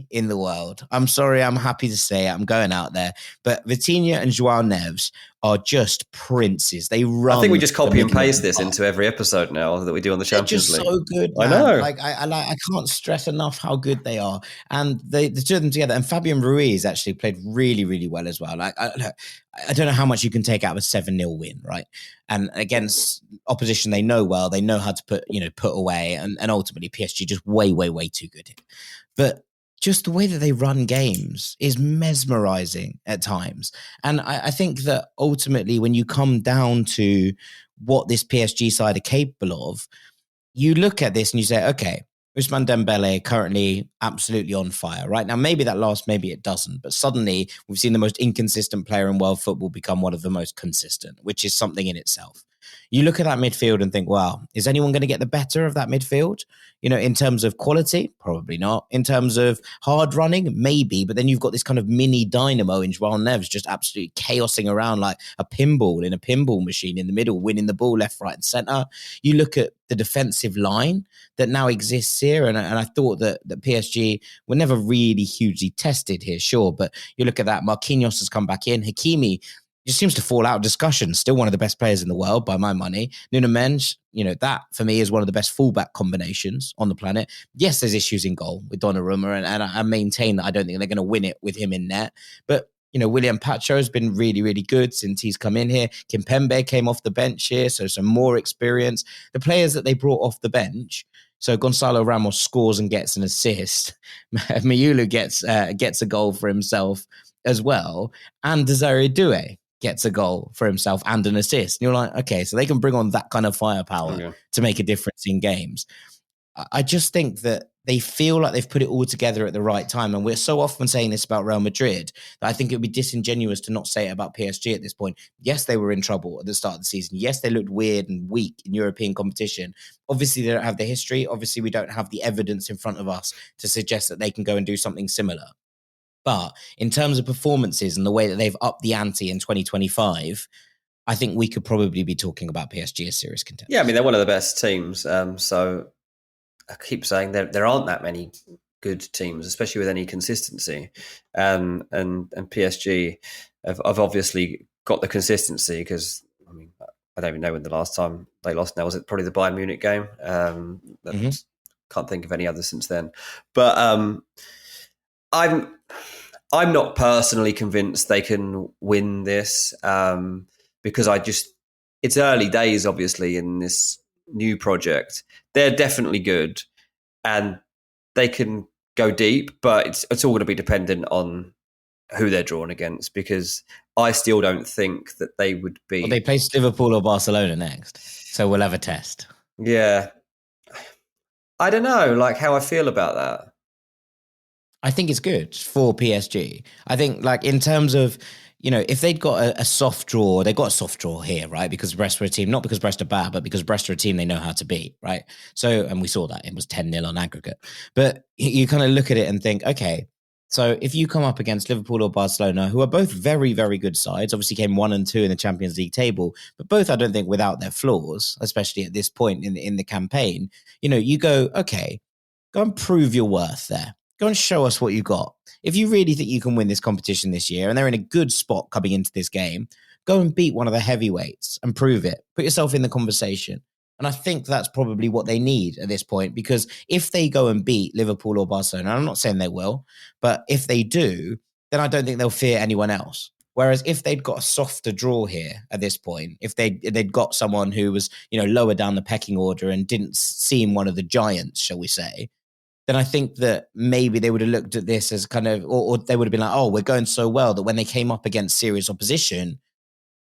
in the world. I'm sorry, I'm happy to say it. I'm going out there. But Vitinha and João Neves are just princes. They run. I think we just copy and paste this into every episode now that we do on the Champions League. They're just so good, man. I know. I can't stress enough how good they are. And the two of them together, and Fabian Ruiz actually played really, really well as well. I don't know how much you can take out of a 7-0 win, right? And against opposition they know well, they know how to put away, and ultimately PSG just way, way, way too good. But just the way that they run games is mesmerizing at times. And I think that ultimately when you come down to what this PSG side are capable of, you look at this and you say, okay, Ousmane Dembele currently absolutely on fire. Right now, maybe that lasts, maybe it doesn't. But suddenly, we've seen the most inconsistent player in world football become one of the most consistent, which is something in itself. You look at that midfield and think, wow, is anyone going to get the better of that midfield? In terms of quality, probably not. In terms of hard running, maybe. But then you've got this kind of mini dynamo in João Neves just absolutely chaosing around like a pinball in a pinball machine in the middle, winning the ball left, right, and centre. You look at the defensive line that now exists here, and I thought that PSG were never really hugely tested here, sure. But you look at that, Marquinhos has come back in. Hakimi just seems to fall out of discussion. Still one of the best players in the world by my money. Nuno Mendes, that for me is one of the best fullback combinations on the planet. Yes, there's issues in goal with Donnarumma, and I maintain that I don't think they're going to win it with him in net. But William Pacho has been really, really good since he's come in here. Kimpembe came off the bench here, so some more experience. The players that they brought off the bench, so Gonzalo Ramos scores and gets an assist. Mayulu gets a goal for himself as well, and Desiree Doué gets a goal for himself and an assist. And you're like, okay, so they can bring on that kind of firepower to make a difference in games. I just think that they feel like they've put it all together at the right time. And we're so often saying this about Real Madrid that I think it would be disingenuous to not say it about PSG at this point. Yes, they were in trouble at the start of the season. Yes, they looked weird and weak in European competition. Obviously, they don't have the history. Obviously, we don't have the evidence in front of us to suggest that they can go and do something similar. But in terms of performances and the way that they've upped the ante in 2025, I think we could probably be talking about PSG as serious contenders. Yeah, I mean, they're one of the best teams. So I keep saying there aren't that many good teams, especially with any consistency. And PSG have obviously got the consistency because, I mean, I don't even know when the last time they lost now. Was it probably the Bayern Munich game? Can't think of any others since then. But I'm not personally convinced they can win this because it's early days, obviously, in this new project. They're definitely good and they can go deep, but it's all going to be dependent on who they're drawn against because I still don't think that they would be... Well, they play Liverpool or Barcelona next, so we'll have a test. Yeah. I don't know, like how I feel about that. I think it's good for PSG. I think, like, in terms of, if they'd got a soft draw, they got a soft draw here, right? Because Brest were a team, not because Brest are bad, but because Brest are a team they know how to beat, right? So, and we saw that. It was 10-0 on aggregate. But you kind of look at it and think, okay, so if you come up against Liverpool or Barcelona, who are both very, very good sides, obviously came 1 and 2 in the Champions League table, but both, I don't think, without their flaws, especially at this point in the campaign, you go, okay, go and prove your worth there. Go and show us what you got. If you really think you can win this competition this year and they're in a good spot coming into this game, go and beat one of the heavyweights and prove it. Put yourself in the conversation. And I think that's probably what they need at this point, because if they go and beat Liverpool or Barcelona, I'm not saying they will, but if they do, then I don't think they'll fear anyone else. Whereas if they'd got a softer draw here at this point, if they'd got someone who was, lower down the pecking order and didn't seem one of the giants, shall we say, then I think that maybe they would have looked at this as kind of, or they would have been like, oh, we're going so well that when they came up against serious opposition,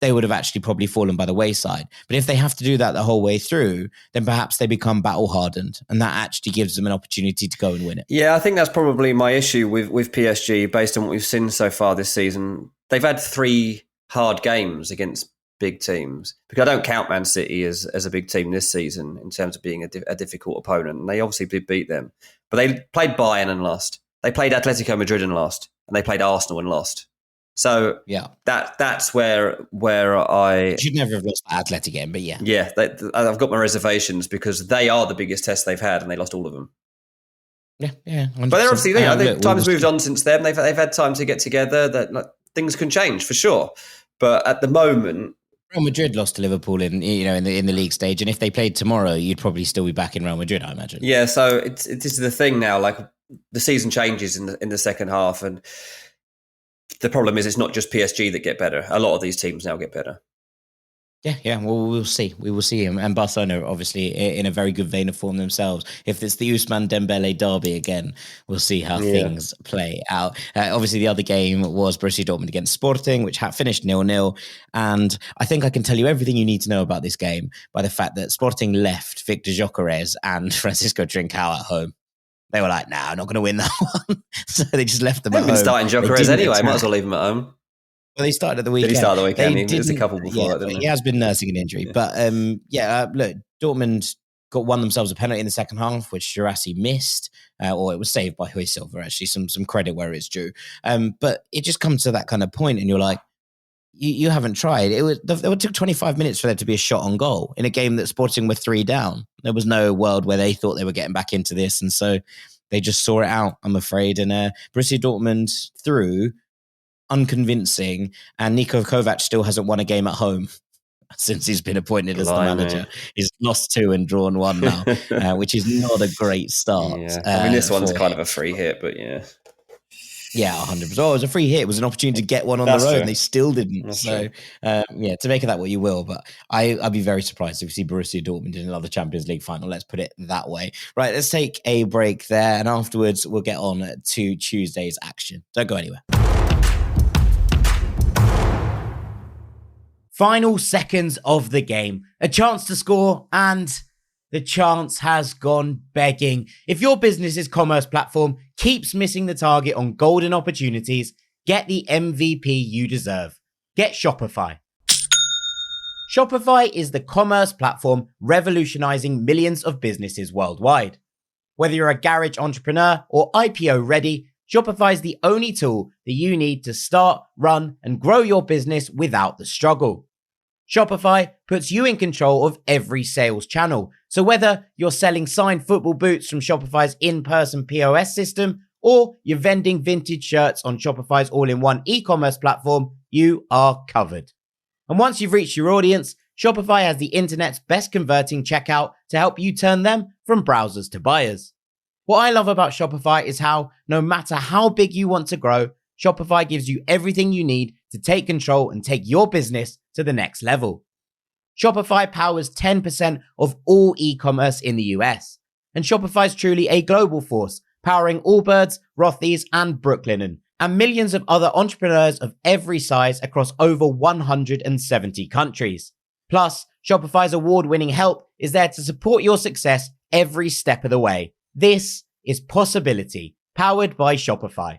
they would have actually probably fallen by the wayside. But if they have to do that the whole way through, then perhaps they become battle hardened, and that actually gives them an opportunity to go and win it. Yeah, I think that's probably my issue with PSG based on what we've seen so far this season. They've had 3 hard games against big teams, because I don't count Man City as a big team this season in terms of being a difficult opponent. And they obviously did beat them. But they played Bayern and lost. They played Atletico Madrid and lost. And they played Arsenal and lost. So yeah, that's where I... You should never have lost the Atleti game, but yeah. Yeah, I've got my reservations because they are the biggest test they've had and they lost all of them. Yeah. 100%. But they're obviously, time's moved on since then. They've had time to get together. That things can change for sure. But at the moment... Real Madrid lost to Liverpool in the league stage, and if they played tomorrow, you'd probably still be back in Real Madrid, I imagine. Yeah, so it is the thing now. Like the season changes in the second half, and the problem is it's not just PSG that get better. A lot of these teams now get better. Yeah. Well, we'll see. We will see him. And Barcelona, obviously, in a very good vein of form themselves. If it's the Ousmane Dembele derby again, we'll see how things play out. Obviously, the other game was Borussia Dortmund against Sporting, which finished 0-0. And I think I can tell you everything you need to know about this game by the fact that Sporting left Victor Gyökeres and Francisco Trincao at home. They were like, nah, I'm not going to win that one. So they just left them at home. They've been starting Gyökeres anyway. Might as well leave him at home. Well, they started at the weekend. Did he start the weekend? There's a couple before that, didn't he? He has been nursing an injury. Yeah. But, look, Dortmund won themselves a penalty in the second half, which Girassi missed, or it was saved by Rui Silva, actually. Some credit where it's due. But it just comes to that kind of point, and you're like, you haven't tried. It took 25 minutes for there to be a shot on goal in a game that Sporting were 3 down. There was no world where they thought they were getting back into this, and so they just saw it out, I'm afraid. And Borussia Dortmund through unconvincing, and Niko Kovac still hasn't won a game at home since he's been appointed as the manager. He's lost 2 and drawn 1 now, which is not a great start. Yeah. I mean, this one's kind of a free hit, but yeah. Yeah, 100%. Oh, it was a free hit. It was an opportunity to get one on the road, and they still didn't. That's so, to make of that what you will. But I'd be very surprised if we see Borussia Dortmund in another Champions League final. Let's put it that way. Right, let's take a break there, and afterwards we'll get on to Tuesday's action. Don't go anywhere. Final seconds of the game. A chance to score, and the chance has gone begging. If your business's commerce platform keeps missing the target on golden opportunities, get the MVP you deserve. Get Shopify. Shopify is the commerce platform revolutionizing millions of businesses worldwide. Whether you're a garage entrepreneur or IPO ready, Shopify is the only tool that you need to start, run, and grow your business without the struggle. Shopify puts you in control of every sales channel. So whether you're selling signed football boots from Shopify's in-person POS system, or you're vending vintage shirts on Shopify's all-in-one e-commerce platform, you are covered. And once you've reached your audience, Shopify has the internet's best converting checkout to help you turn them from browsers to buyers. What I love about Shopify is how, no matter how big you want to grow, Shopify gives you everything you need to take control and take your business to the next level. Shopify powers 10% of all e-commerce in the US. And Shopify is truly a global force, powering Allbirds, Rothy's, and Brooklinen, and millions of other entrepreneurs of every size across over 170 countries. Plus, Shopify's award-winning help is there to support your success every step of the way. This is Possibility, powered by Shopify.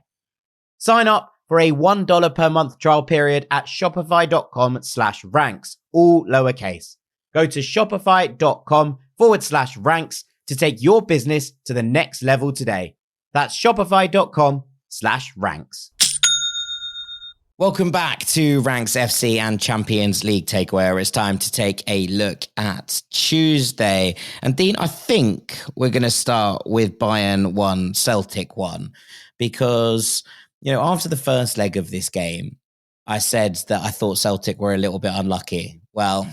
Sign up for a $1 per month trial period at shopify.com/ranks, all lowercase. Go to shopify.com/ranks to take your business to the next level today. That's shopify.com/ranks. Welcome back to Ranks FC and Champions League Takeaway, where it's time to take a look at Tuesday. And Dean, I think we're going to start with Bayern 1, Celtic 1, because, you know, after the first leg of this game, I said that I thought Celtic were a little bit unlucky. Well,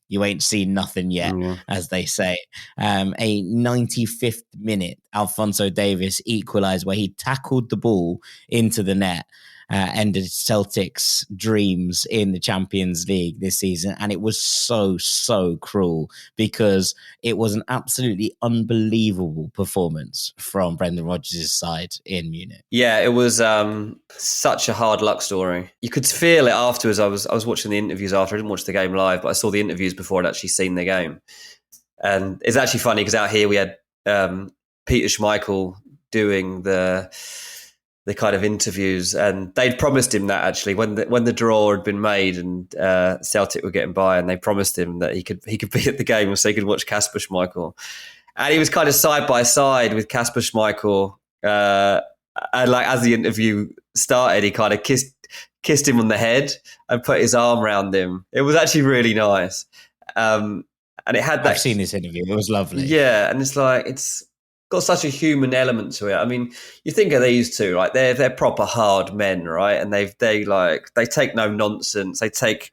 you ain't seen nothing yet, as they say. A 95th minute, Alphonso Davies equalised where he tackled the ball into the net. Ended Celtic's dreams in the Champions League this season. And it was so cruel because it was an absolutely unbelievable performance from Brendan Rodgers' side in Munich. Yeah, it was such a hard luck story. You could feel it afterwards. I was watching the interviews after. I didn't watch the game live, but I saw the interviews before I'd actually seen the game. And it's actually funny because out here we had Peter Schmeichel doing the kind of interviews, and they'd promised him that actually when the draw had been made and Celtic were getting by, and they promised him that he could be at the game so he could watch Kasper Schmeichel, and he was kind of side by side with Kasper Schmeichel, and like as the interview started, he kind of kissed him on the head and put his arm around him. It was actually really nice, and it had that. I've seen this interview; it was lovely. Yeah, and it's like it's got such a human element to it. I mean, you think of these two, right? They're proper hard men, right? And they take no nonsense. They take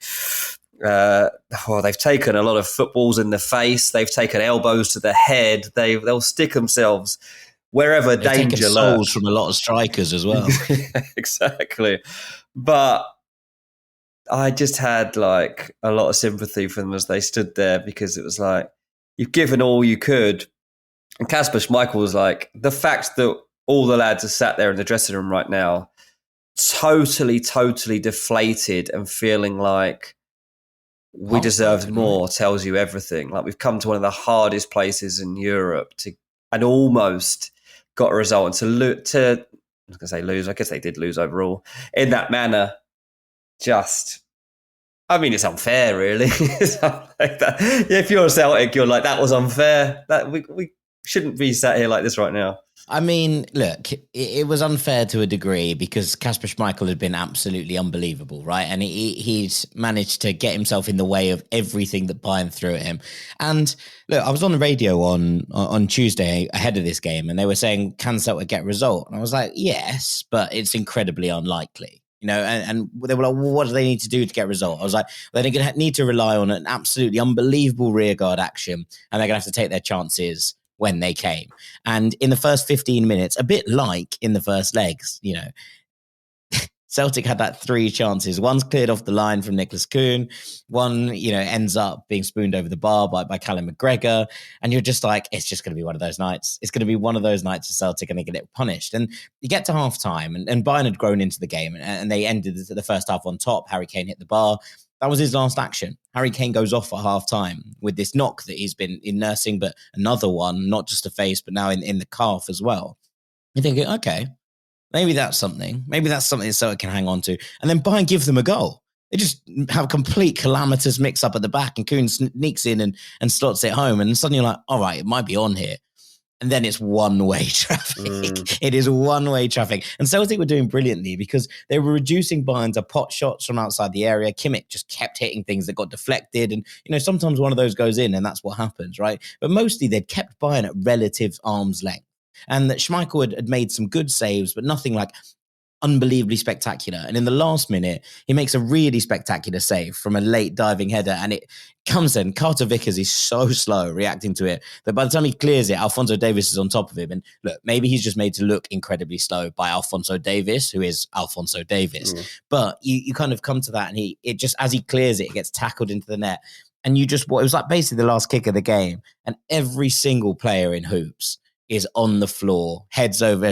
they've taken a lot of footballs in the face. They've taken elbows to the head. They'll stick themselves wherever danger lurks. From a lot of strikers as well. Exactly. But I just had like a lot of sympathy for them as they stood there, because it was like, you've given all you could. And Kasper Schmeichel was like, the fact that all the lads are sat there in the dressing room right now, totally deflated and feeling like we deserved more, tells you everything. Like, we've come to one of the hardest places in Europe and almost got a result. And I was going to say lose, I guess they did lose overall in that manner. It's unfair, really. Like that. If you're a Celtic, you're like, that was unfair. That we shouldn't be sat here like this right now. I mean, look, it was unfair to a degree because Kasper Schmeichel had been absolutely unbelievable, right? And he'd managed to get himself in the way of everything that Bayern threw at him. And look, I was on the radio on Tuesday ahead of this game, and they were saying, can Celtic get a result? And I was like, yes, but it's incredibly unlikely. And they were like, well, what do they need to do to get a result? I was like, well, they're going to need to rely on an absolutely unbelievable rearguard action, and they're going to have to take their chances when they came. And in the first 15 minutes, a bit like in the first legs, Celtic had that 3 chances. One's cleared off the line from Nicholas Kuhn. One, ends up being spooned over the bar by Callum McGregor. And you're just like, it's just going to be one of those nights. It's going to be one of those nights for Celtic, and they get punished. And you get to half time, and Bayern had grown into the game, and they ended the first half on top. Harry Kane hit the bar. That was his last action. Harry Kane goes off at half time with this knock that he's been in nursing, but another one, not just a face, but now in the calf as well. You're thinking, okay, maybe that's something. Maybe that's something that Celtic can hang on to. And then Bayern give them a goal. They just have a complete calamitous mix-up at the back, and Kuhn sneaks in and slots it home. And suddenly you're like, all right, it might be on here. And then it's one-way traffic. It is one-way traffic. And Celtic were doing brilliantly because they were reducing Bayern to pot shots from outside the area. Kimmich just kept hitting things that got deflected. And, sometimes one of those goes in, and that's what happens, right? But mostly they'd kept Bayern at relative arm's length. And that Schmeichel had made some good saves, but nothing like unbelievably spectacular. And in the last minute, he makes a really spectacular save from a late diving header, and it comes in. Carter Vickers is so slow reacting to it that by the time he clears it, Alphonso Davies is on top of him. And look, maybe he's just made to look incredibly slow by Alphonso Davies, who is Alphonso Davies. But you kind of come to that, and it just, as he clears it, it gets tackled into the net. And it was like basically the last kick of the game. And every single player in hoops is on the floor, shirts over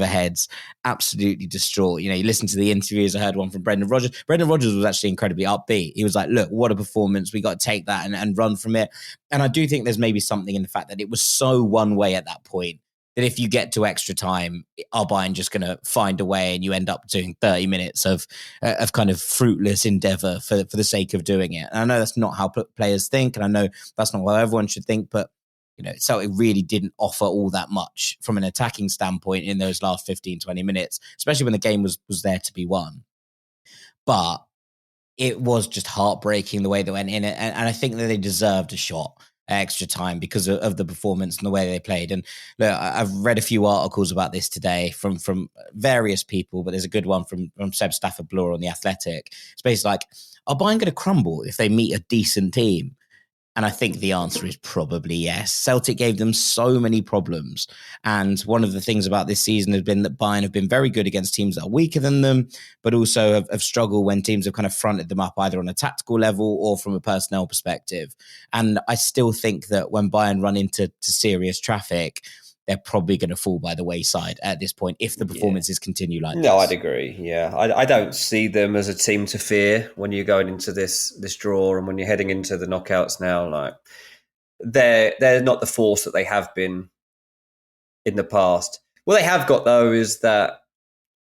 heads, absolutely distraught. You listen to the interviews. I heard one from Brendan Rodgers. Brendan Rodgers was actually incredibly upbeat. He was like, look, what a performance. We got to take that and run from it. And I do think there's maybe something in the fact that it was so one way at that point that if you get to extra time, are Bayern just going to find a way, and you end up doing 30 minutes of kind of fruitless endeavor for the sake of doing it. And I know that's not how players think, and I know that's not how everyone should think, but Celtic really didn't offer all that much from an attacking standpoint in those last 15, 20 minutes, especially when the game was there to be won. But it was just heartbreaking the way they went in it. And I think that they deserved a shot at extra time because of the performance and the way they played. And look, I've read a few articles about this today from various people, but there's a good one from Seb Stafford-Bloor on The Athletic. It's basically like, are Bayern going to crumble if they meet a decent team? And I think the answer is probably yes. Celtic gave them so many problems. And one of the things about this season has been that Bayern have been very good against teams that are weaker than them, but also have struggled when teams have kind of fronted them up either on a tactical level or from a personnel perspective. And I still think that when Bayern run into serious traffic, they're probably going to fall by the wayside at this point if the performances continue like this. No, I'd agree. Yeah, I don't see them as a team to fear when you're going into this draw, and when you're heading into the knockouts now. Like, they're not the force that they have been in the past. What they have got, though, is that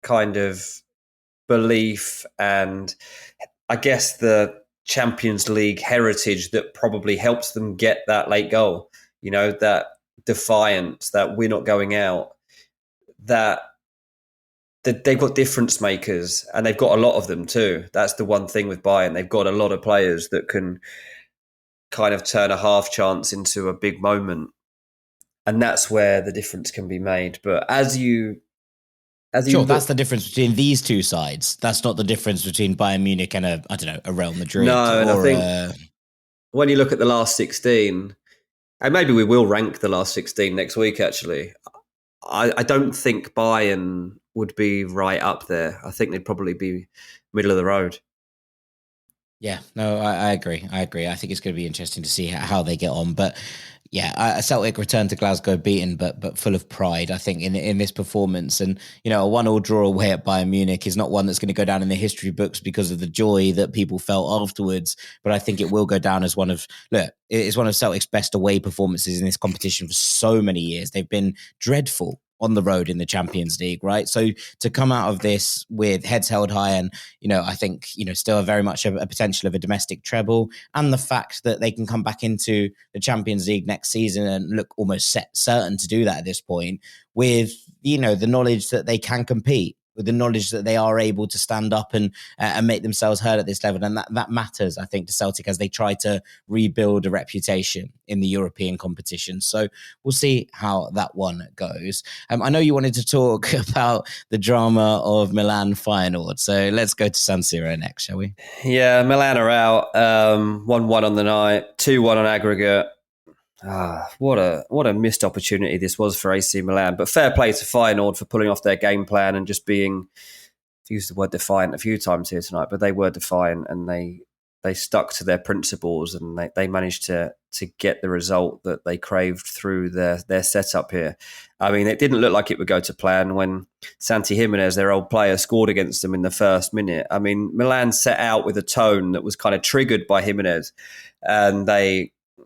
kind of belief and, I guess, the Champions League heritage that probably helps them get that late goal. That defiance, that we're not going out, that they've got difference makers, and they've got a lot of them too. That's the one thing with Bayern. They've got a lot of players that can kind of turn a half chance into a big moment. And that's where the difference can be made. But as you that's the difference between these two sides. That's not the difference between Bayern Munich and a Real Madrid. No, and I think when you look at the last 16, and maybe we will rank the last 16 next week, actually, I don't think Bayern would be right up there. I think they'd probably be middle of the road. Yeah, no, I agree. I think it's going to be interesting to see how they get on. But yeah, Celtic returned to Glasgow beaten, but full of pride, I think, in this performance. And, a 1-1 draw away at Bayern Munich is not one that's going to go down in the history books because of the joy that people felt afterwards. But I think it will go down as it's one of Celtic's best away performances in this competition for so many years. They've been dreadful on the road in the Champions League, right? So to come out of this with heads held high and, I think, still very much a potential of a domestic treble, and the fact that they can come back into the Champions League next season and look almost certain to do that at this point with, the knowledge that they can compete, with the knowledge that they are able to stand up and make themselves heard at this level. And that matters, I think, to Celtic as they try to rebuild a reputation in the European competition. So we'll see how that one goes. I know you wanted to talk about the drama of Milan Feyenoord. So let's go to San Siro next, shall we? Yeah, Milan are out. 1-1 on the night, 2-1 on aggregate. What a missed opportunity this was for AC Milan. But fair play to Feyenoord for pulling off their game plan and just being, I've used the word defiant a few times here tonight, but they were defiant and they stuck to their principles and they managed to get the result that they craved through their setup here. I mean, it didn't look like it would go to plan when Santi Jimenez, their old player, scored against them in the first minute. I mean, Milan set out with a tone that was kind of triggered by Jimenez, and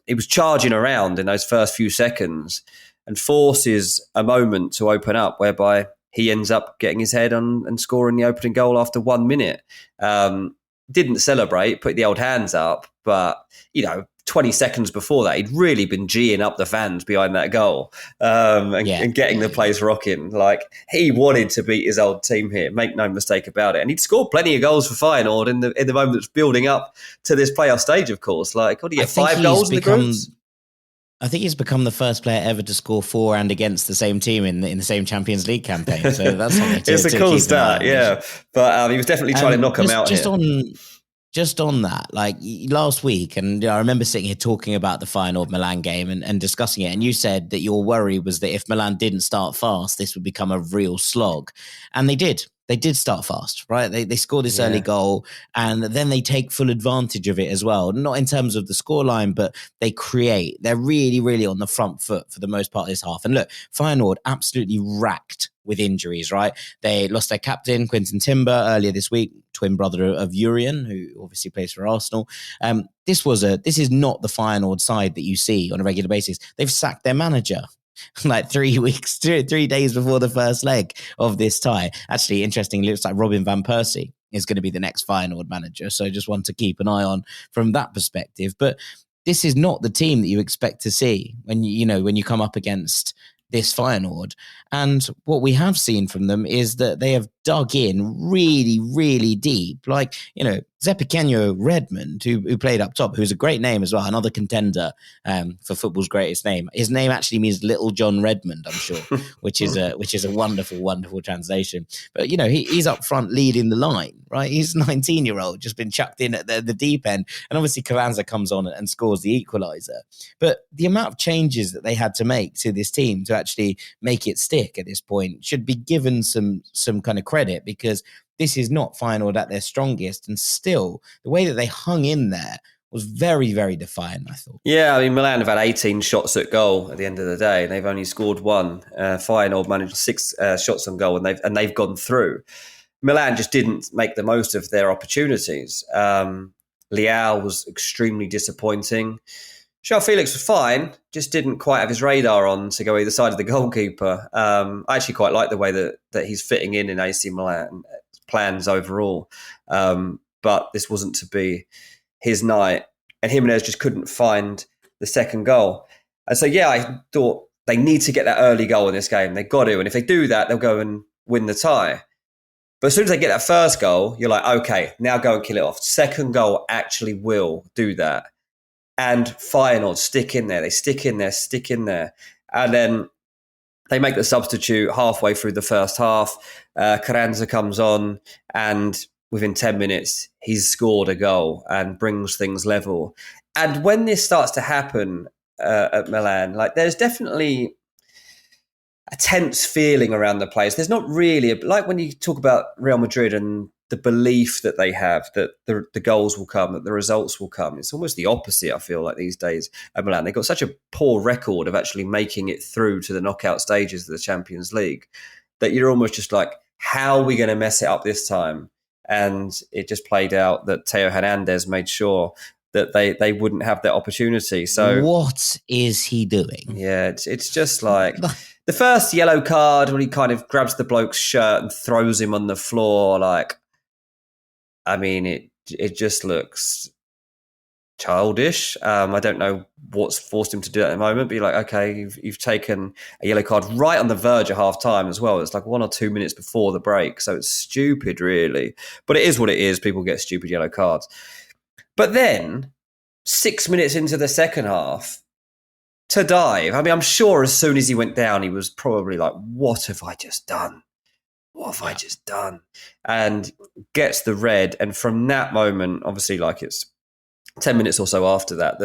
he was charging around in those first few seconds and forces a moment to open up whereby he ends up getting his head on and scoring the opening goal after 1 minute. Didn't celebrate, put the old hands up, but 20 seconds before that, he'd really been geeing up the fans behind that goal and getting the place rocking. Like, he wanted to beat his old team here, make no mistake about it. And he'd scored plenty of goals for Feyenoord in the moment that's building up to this playoff stage, of course. Like, what do you get, 5 goals in the groups? I think he's become the first player ever to score for and against the same team in the same Champions League campaign. So that's something it's a cool stat, yeah. But he was definitely trying to knock him out Just on that, like last week, and I remember sitting here talking about the Feyenoord Milan game and discussing it, and you said that your worry was that if Milan didn't start fast, this would become a real slog. And they did. They did start fast, right? They scored this early goal, and then they take full advantage of it as well. Not in terms of the scoreline, but they create. They're really, really on the front foot for the most part of this half. And look, Feyenoord absolutely racked with injuries, right? They lost their captain, Quinton Timber, earlier this week, twin brother of Urian, who obviously plays for Arsenal. This is not the Feyenoord side that you see on a regular basis. They've sacked their manager like 3 days before the first leg of this tie. Actually, interestingly, it looks like Robin van Persie is going to be the next Feyenoord manager. So just want to keep an eye on from that perspective. But this is not the team that you expect to see when you come up against this Feyenoord. And what we have seen from them is that they have dug in really, really deep. Like, Zepequeno Redmond, who played up top, who's a great name as well, another contender for football's greatest name. His name actually means Little John Redmond, I'm sure, which is a wonderful, wonderful translation. But, he's up front leading the line, right? He's a 19-year-old, just been chucked in at the deep end. And obviously Carranza comes on and scores the equaliser. But the amount of changes that they had to make to this team to actually make it stick at this point should be given some kind of credit, because this is not Feyenoord at their strongest, and still the way that they hung in there was very, very defiant, I thought. Yeah, I mean, Milan have had 18 shots at goal at the end of the day, and they've only scored 1. Feyenoord managed 6 shots on goal, and they've gone through. Milan just didn't make the most of their opportunities. Leao was extremely disappointing. João Felix was fine, just didn't quite have his radar on to go either side of the goalkeeper. I actually quite like the way that he's fitting in AC Milan plans overall. But this wasn't to be his night. And Jimenez just couldn't find the second goal. And so, I thought they need to get that early goal in this game. They've got to. And if they do that, they'll go and win the tie. But as soon as they get that first goal, you're like, okay, now go and kill it off. Second goal actually will do that. And Feyenoord stick in there. They stick in there. And then they make the substitute halfway through the first half. Carranza comes on, and within 10 minutes, he's scored a goal and brings things level. And when this starts to happen at Milan, like, there's definitely a tense feeling around the place. There's not really, like when you talk about Real Madrid and the belief that they have that the goals will come, that the results will come. It's almost the opposite, I feel like, these days at Milan. They've got such a poor record of actually making it through to the knockout stages of the Champions League that you're almost just like, how are we going to mess it up this time? And it just played out that Theo Hernandez made sure that they wouldn't have that opportunity. So what is he doing? Yeah, it's just like the first yellow card when he kind of grabs the bloke's shirt and throws him on the floor. Like, I mean, it just looks childish. I don't know what's forced him to do that at the moment, but you're like, okay, you've taken a yellow card right on the verge of half time as well. It's like 1 or 2 minutes before the break. So it's stupid, really. But it is what it is. People get stupid yellow cards. But then 6 minutes into the second half, to dive. I mean, I'm sure as soon as he went down, he was probably like, what have I just done? What have I just done? And gets the red. And from that moment, obviously, like it's 10 minutes or so after that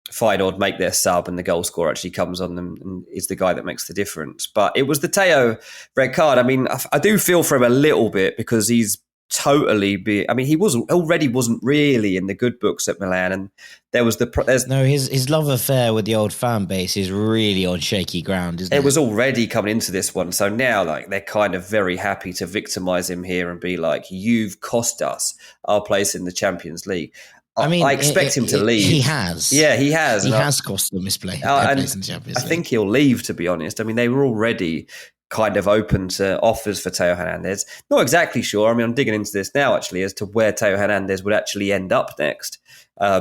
Feyenoord make their sub and the goal scorer actually comes on them and is the guy that makes the difference. But it was the Theo red card. I mean, I do feel for him a little bit because he's he wasn't really in the good books at Milan, and his love affair with the old fan base is really on shaky ground, isn't it? It was already coming into this one, so now like they're kind of very happy to victimize him here and be like, you've cost us our place in the Champions League. I mean, I expect him to leave. He has. Yeah, he has. He has cost them his place in the Champions League. I think he'll leave, to be honest. I mean, they were already kind of open to offers for Theo Hernandez. Not exactly sure. I mean, I'm digging into this now, actually, as to where Theo Hernandez would actually end up next,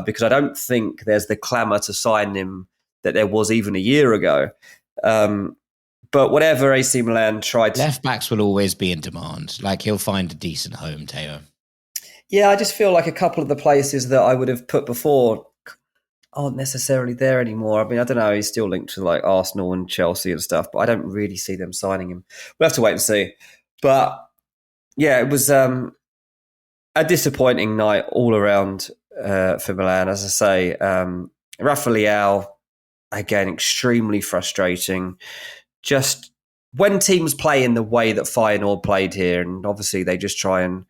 because I don't think there's the clamour to sign him that there was even a year ago. But whatever AC Milan tried to... Left backs will always be in demand. Like, he'll find a decent home, Theo. Yeah, I just feel like a couple of the places that I would have put before aren't necessarily there anymore. I mean, I don't know. He's still linked to like Arsenal and Chelsea and stuff, but I don't really see them signing him. We'll have to wait and see. But yeah, it was a disappointing night all around for Milan. As I say, Rafa Leão, again, extremely frustrating. Just when teams play in the way that Feyenoord played here, and obviously they just try and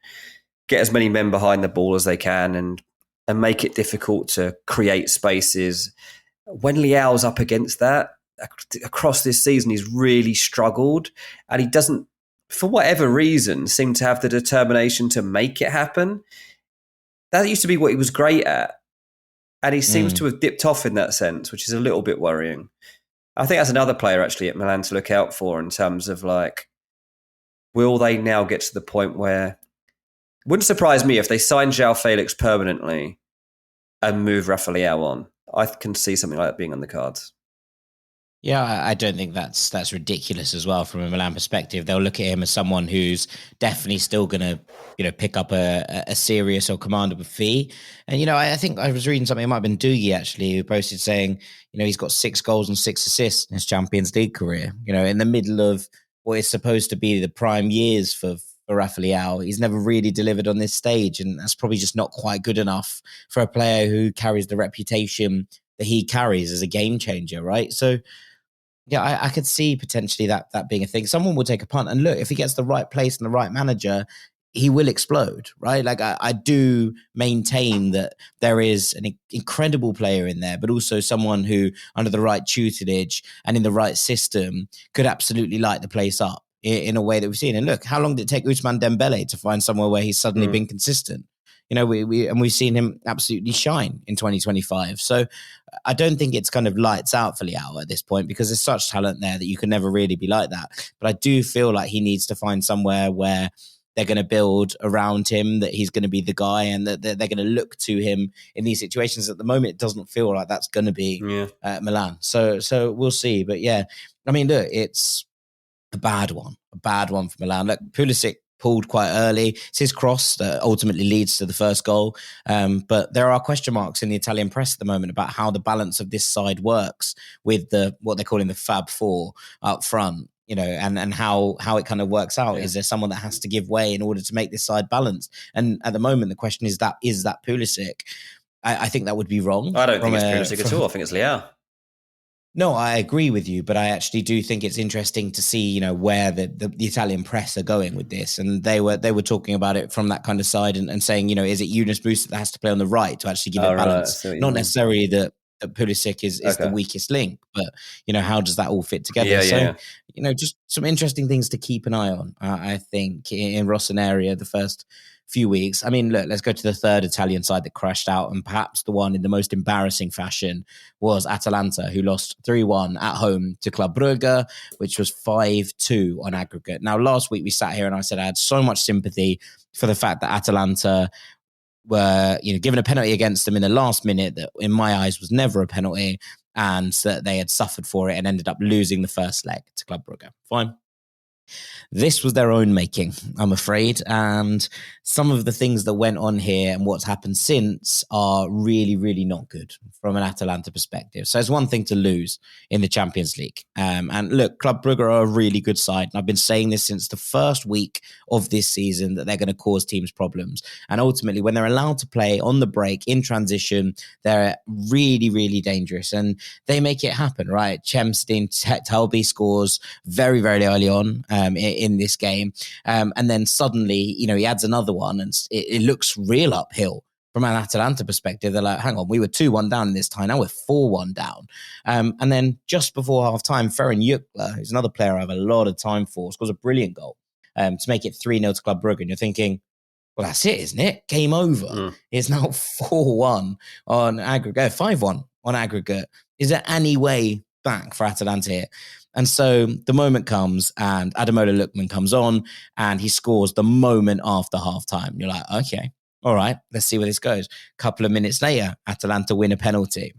get as many men behind the ball as they can and make it difficult to create spaces. When Leao's up against that, across this season, he's really struggled. And he doesn't, for whatever reason, seem to have the determination to make it happen. That used to be what he was great at. And he seems to have dipped off in that sense, which is a little bit worrying. I think that's another player, actually, at Milan to look out for in terms of, like, will they now get to the point where... Wouldn't surprise me if they sign João Felix permanently and move Rafa Leão on. I can see something like that being on the cards. Yeah, I don't think that's ridiculous as well from a Milan perspective. They'll look at him as someone who's definitely still going to, pick up a serious or commandable fee. And, I think I was reading something, it might have been Doogie actually, who posted saying, he's got 6 goals and 6 assists in his Champions League career, in the middle of what is supposed to be the prime years for Rafa Leão. He's never really delivered on this stage, and that's probably just not quite good enough for a player who carries the reputation that he carries as a game changer, right? So, yeah, I could see potentially that being a thing. Someone will take a punt, and look, if he gets the right place and the right manager, he will explode, right? Like, I do maintain that there is an incredible player in there, but also someone who, under the right tutelage and in the right system, could absolutely light the place up in a way that we've seen. And look, how long did it take Ousmane Dembele to find somewhere where he's suddenly been consistent? We've seen him absolutely shine in 2025. So I don't think it's kind of lights out for Leão at this point, because there's such talent there that you can never really be like that. But I do feel like he needs to find somewhere where they're going to build around him, that he's going to be the guy, and that they're going to look to him in these situations. At the moment, it doesn't feel like that's going to be Milan. So we'll see. But yeah, I mean, look, it's a bad one for Milan. Look, Pulisic pulled quite early. It's his cross that ultimately leads to the first goal. But there are question marks in the Italian press at the moment about how the balance of this side works with what they're calling the Fab Four up front, and how it kind of works out. Yeah. Is there someone that has to give way in order to make this side balanced? And at the moment, the question is that Pulisic? I think that would be wrong. I don't think it's Pulisic at all. I think it's Leão. No, I agree with you, but I actually do think it's interesting to see, where the Italian press are going with this. And they were talking about it from that kind of side and saying, is it Yunus Musa that has to play on the right to actually give it balance? Right, Not necessarily that Pulisic is Okay. the weakest link, but, how does that all fit together? Yeah. Just some interesting things to keep an eye on, I think, in Rossoneri the first few weeks. I mean, look, let's go to the third Italian side that crashed out, and perhaps the one in the most embarrassing fashion was Atalanta, who lost 3-1 at home to Club Brugge, which was 5-2 on aggregate. Now, last week we sat here and I said I had so much sympathy for the fact that Atalanta were, given a penalty against them in the last minute that in my eyes was never a penalty, and that they had suffered for it and ended up losing the first leg to Club Brugge. Fine. This was their own making, I'm afraid. And some of the things that went on here and what's happened since are really, really not good from an Atalanta perspective. So it's one thing to lose in the Champions League. And look, Club Brugge are a really good side. And I've been saying this since the first week of this season that they're going to cause teams problems. And ultimately, when they're allowed to play on the break, in transition, they're really, really dangerous. And they make it happen, right? Chemstein Talbi scores very, very early on in this game. And then suddenly, he adds another one and it looks real uphill from an Atalanta perspective. They're like, hang on, we were 2-1 down in this time. Now we're 4-1 down. And then just before half time, Ferran Jutgla, who's another player I have a lot of time for, scores a brilliant goal to make it 3-0 to Club Brugge. And you're thinking, well, that's it, isn't it? Game over. It's now 4-1 on aggregate, 5-1 on aggregate. Is there any way back for Atalanta here? And so the moment comes and Ademola Lookman comes on and he scores the moment after halftime. You're like, okay, all right, let's see where this goes. A couple of minutes later, Atalanta win a penalty.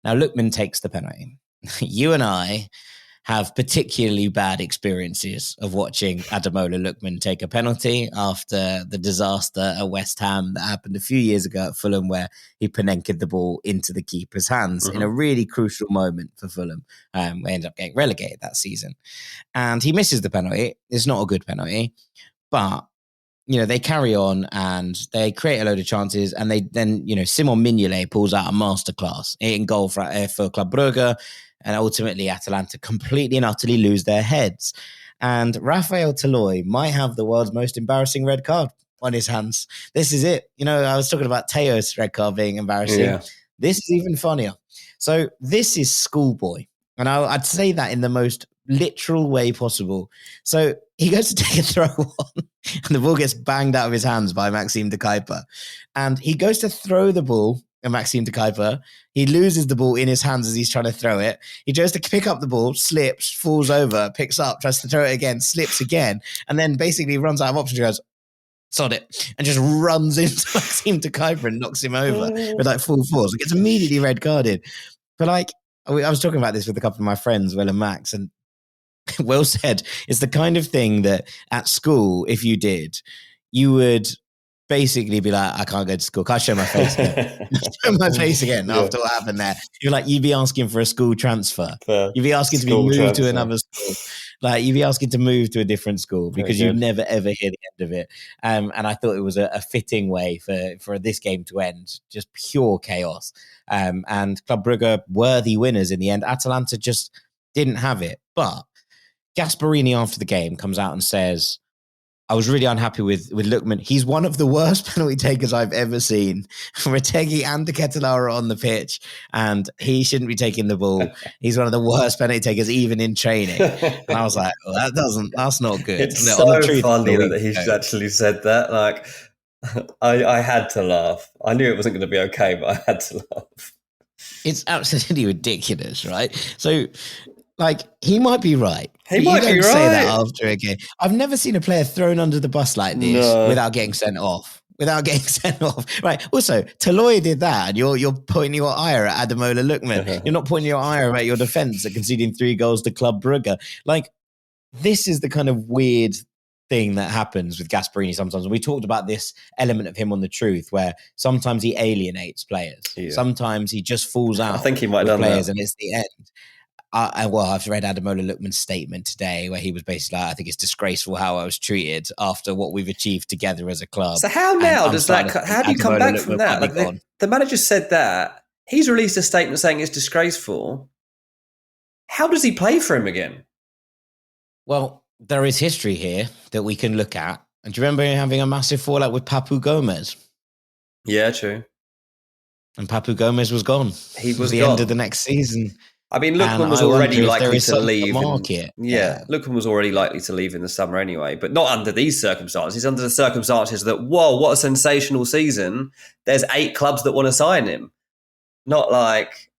Now, Lookman takes the penalty. You and I have particularly bad experiences of watching Ademola Lookman take a penalty after the disaster at West Ham that happened a few years ago at Fulham, where he Panenka'd the ball into the keeper's hands in a really crucial moment for Fulham. We ended up getting relegated that season. And he misses the penalty. It's not a good penalty, but they carry on and they create a load of chances, and they then, Simon Mignolet pulls out a masterclass in goal for Club Brugge. And ultimately, Atalanta completely and utterly lose their heads. And Rafael Toloi might have the world's most embarrassing red card on his hands. This is it. I was talking about Teo's red card being embarrassing. Yeah. This is even funnier. So this is schoolboy. And I'd say that in the most literal way possible. So he goes to take a throw on, and the ball gets banged out of his hands by Maxime de Kuyper. And he goes to throw the ball, and Maxime de Kuyper, he loses the ball in his hands as he's trying to throw it. He goes to pick up the ball, slips, falls over, picks up, tries to throw it again, slips again, and then basically runs out of options. He goes, sod it, and just runs into Maxime de Kuyper and knocks him over with like full force. It gets immediately red carded. But I was talking about this with a couple of my friends, Will and Max, and Will said it's the kind of thing that at school, if you did, you would basically be like, I can't go to school. Can't show my face again. Show my face again after what happened there. You'd be asking for a school transfer. You'd be asking to be moved to another school. You'd be asking to move to a different school because you'd never, ever hear the end of it. And I thought it was a fitting way for this game to end. Just pure chaos. And Club Brugge worthy winners in the end. Atalanta just didn't have it. But Gasperini after the game comes out and says, I was really unhappy with Lookman. He's one of the worst penalty takers I've ever seen. Retegui and De Ketelaere on the pitch, and he shouldn't be taking the ball. He's one of the worst penalty takers, even in training. And I was like, well, that's not good. It's so funny that he's actually said that. I had to laugh. I knew it wasn't going to be okay, but I had to laugh. It's absolutely ridiculous, right? So, he might be right. He might be right. Say that after a game. I've never seen a player thrown under the bus like this without getting sent off. Right. Also, Toloi did that, and you're pointing your ire at Ademola Lookman. You're not pointing your ire at your defence at conceding 3 goals to Club Brugge. This is the kind of weird thing that happens with Gasperini sometimes. And we talked about this element of him on The Truth, where sometimes he alienates players. Yeah. Sometimes he just falls out. I think he might have done players, that. And it's the end. I've read Ademola Lookman's statement today where he was basically like, I think it's disgraceful how I was treated after what we've achieved together as a club. So how now does that, how do you come back from that? The manager said that. He's released a statement saying it's disgraceful. How does he play for him again? Well, there is history here that we can look at. And do you remember him having a massive fallout with Papu Gomez? Yeah, true. And Papu Gomez was gone. He was at the gone. end of the next season. I mean, And Lookman was I already wonder if there likely is to something leave. market. Lookman was already likely to leave in the summer anyway, but not under these circumstances. Under the circumstances that, whoa, what a sensational season. There's 8 clubs that want to sign him. Not like,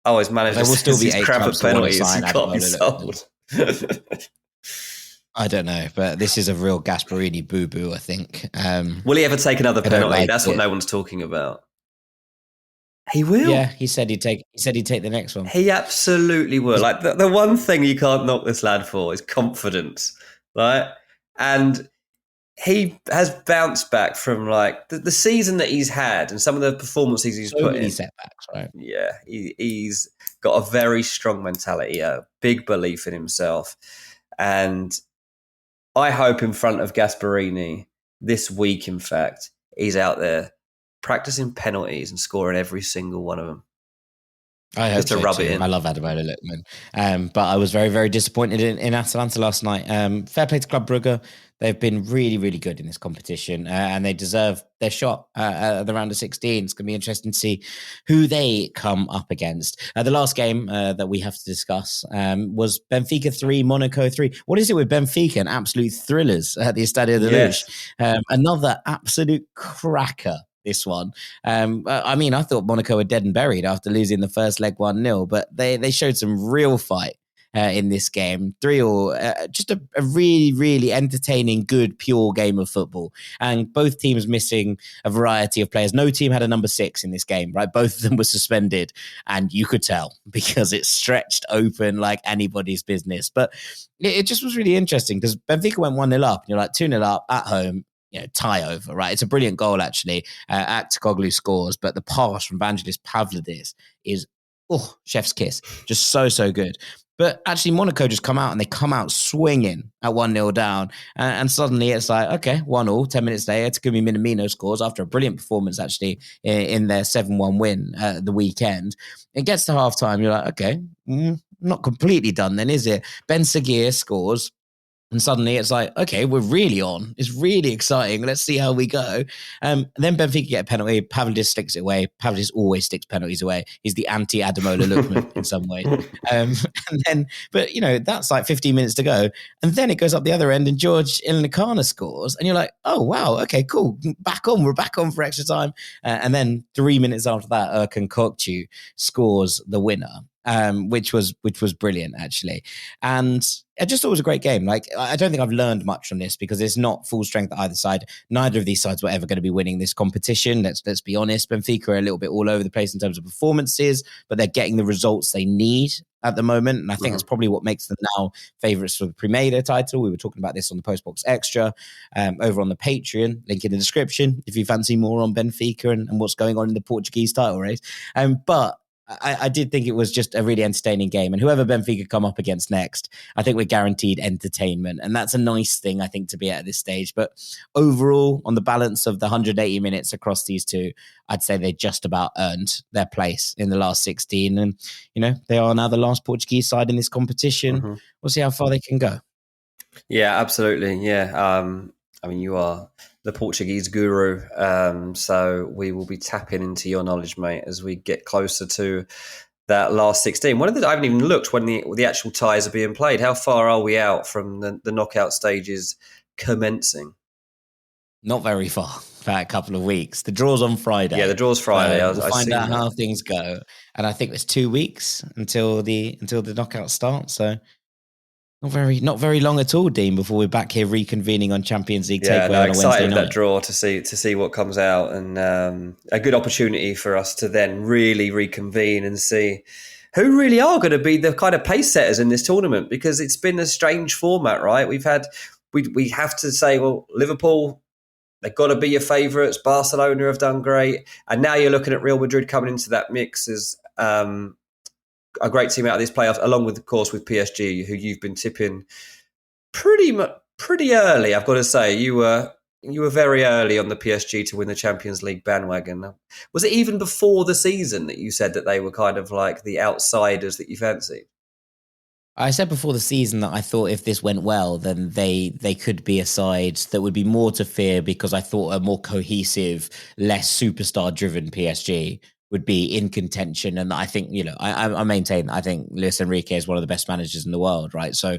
oh, his manager There will still be he's 8 crap clubs at that want to penalties. He sign can't be Ademola sold. I don't know, but this is a real Gasperini boo-boo, I think. Will he ever take another penalty? like That's what no one's talking about. He will. Yeah, he said he'd take the next one. He absolutely will. Like the one thing you can't knock this lad for is confidence, right? And he has bounced back from like the season that he's had and some of the performances he's put in. Setbacks, right? Yeah, he's got a very strong mentality, a big belief in himself, and I hope in front of Gasperini this week, in fact, he's out there practicing penalties and scoring every single one of them. I hope just to rub it in. I love Ademola Lookman. But I was very, very disappointed in Atalanta last night. Fair play to Club Brugge. They've been really, really good in this competition and they deserve their shot at the round of 16. It's going to be interesting to see who they come up against. The last game that we have to discuss was Benfica 3, Monaco 3. What is it with Benfica and absolute thrillers at the Estadio de Luz? Another absolute cracker. This one. I mean, I thought Monaco were dead and buried after losing the first leg 1-0, but they showed some real fight in this game. 3-3, just a really, really entertaining, good, pure game of football. And both teams missing a variety of players. No team had a number 6 in this game, right? Both of them were suspended, and you could tell because it stretched open like anybody's business. But it just was really interesting because Benfica went 1-0 up, and you're like 2-0 up at home. Tie over, right? It's a brilliant goal, actually. Akçakoglu scores, but the pass from Vangelis Pavlidis is, chef's kiss. Just so good. But actually, Monaco just come out and they come out swinging at 1-0 down. And suddenly it's like, okay, 1-1, 10 minutes later, Takumi Minamino scores after a brilliant performance, actually, in their 7-1 win the weekend. It gets to halftime, you're like, okay, not completely done then, is it? Ben Seguir scores. And suddenly it's like, okay, we're really on. It's really exciting. Let's see how we go. Then Benfica get a penalty. Pavlidis sticks it away. Pavlidis always sticks penalties away. He's the anti-Ademola Lookman in some way. But that's like 15 minutes to go. And then it goes up the other end and George Ilnikana scores. And you're like, oh, wow, okay, cool. Back on. We're back on for extra time. And then 3 minutes after that, Erkan Kokcu scores the winner. Which was brilliant, actually. And I just thought it was a great game. Like, I don't think I've learned much from this because it's not full strength at either side. Neither of these sides were ever going to be winning this competition. Let's be honest. Benfica are a little bit all over the place in terms of performances, but they're getting the results they need at the moment. And I think that's probably what makes them now favourites for the Primera title. We were talking about this on the Postbox Extra over on the Patreon, link in the description if you fancy more on Benfica and what's going on in the Portuguese title race. But I did think it was just a really entertaining game. And whoever Benfica come up against next, I think we're guaranteed entertainment. And that's a nice thing, I think, to be at this stage. But overall, on the balance of the 180 minutes across these two, I'd say they just about earned their place in the last 16. And, they are now the last Portuguese side in this competition. We'll see how far they can go. Yeah, absolutely. Yeah. I mean, you are the Portuguese guru, so we will be tapping into your knowledge, mate, as we get closer to that last 16. I haven't even looked when the actual ties are being played. How far are we out from the knockout stages commencing? Not very far, about a couple of weeks. The draw's on Friday. Yeah, the draw's Friday. We'll find out how things go, and I think there's 2 weeks until the knockout starts. So. Not very long at all, Dean, before we're back here reconvening on Champions League takeaway on a Wednesday night. Excited that draw to see what comes out, and a good opportunity for us to then really reconvene and see who really are going to be the kind of pace setters in this tournament, because it's been a strange format, right? We have to say, well, Liverpool, they've got to be your favourites. Barcelona have done great, and now you're looking at Real Madrid coming into that mix as a great team out of this playoff, along with, of course, with PSG, who you've been tipping pretty early. I've got to say, you were very early on the PSG to win the Champions League bandwagon. Was it even before the season that you said that they were kind of like the outsiders that you fancied? I said before the season that I thought if this went well, then they could be a side that would be more to fear, because I thought a more cohesive, less superstar-driven PSG would be in contention. And I think, I maintain, I think Luis Enrique is one of the best managers in the world, right? So,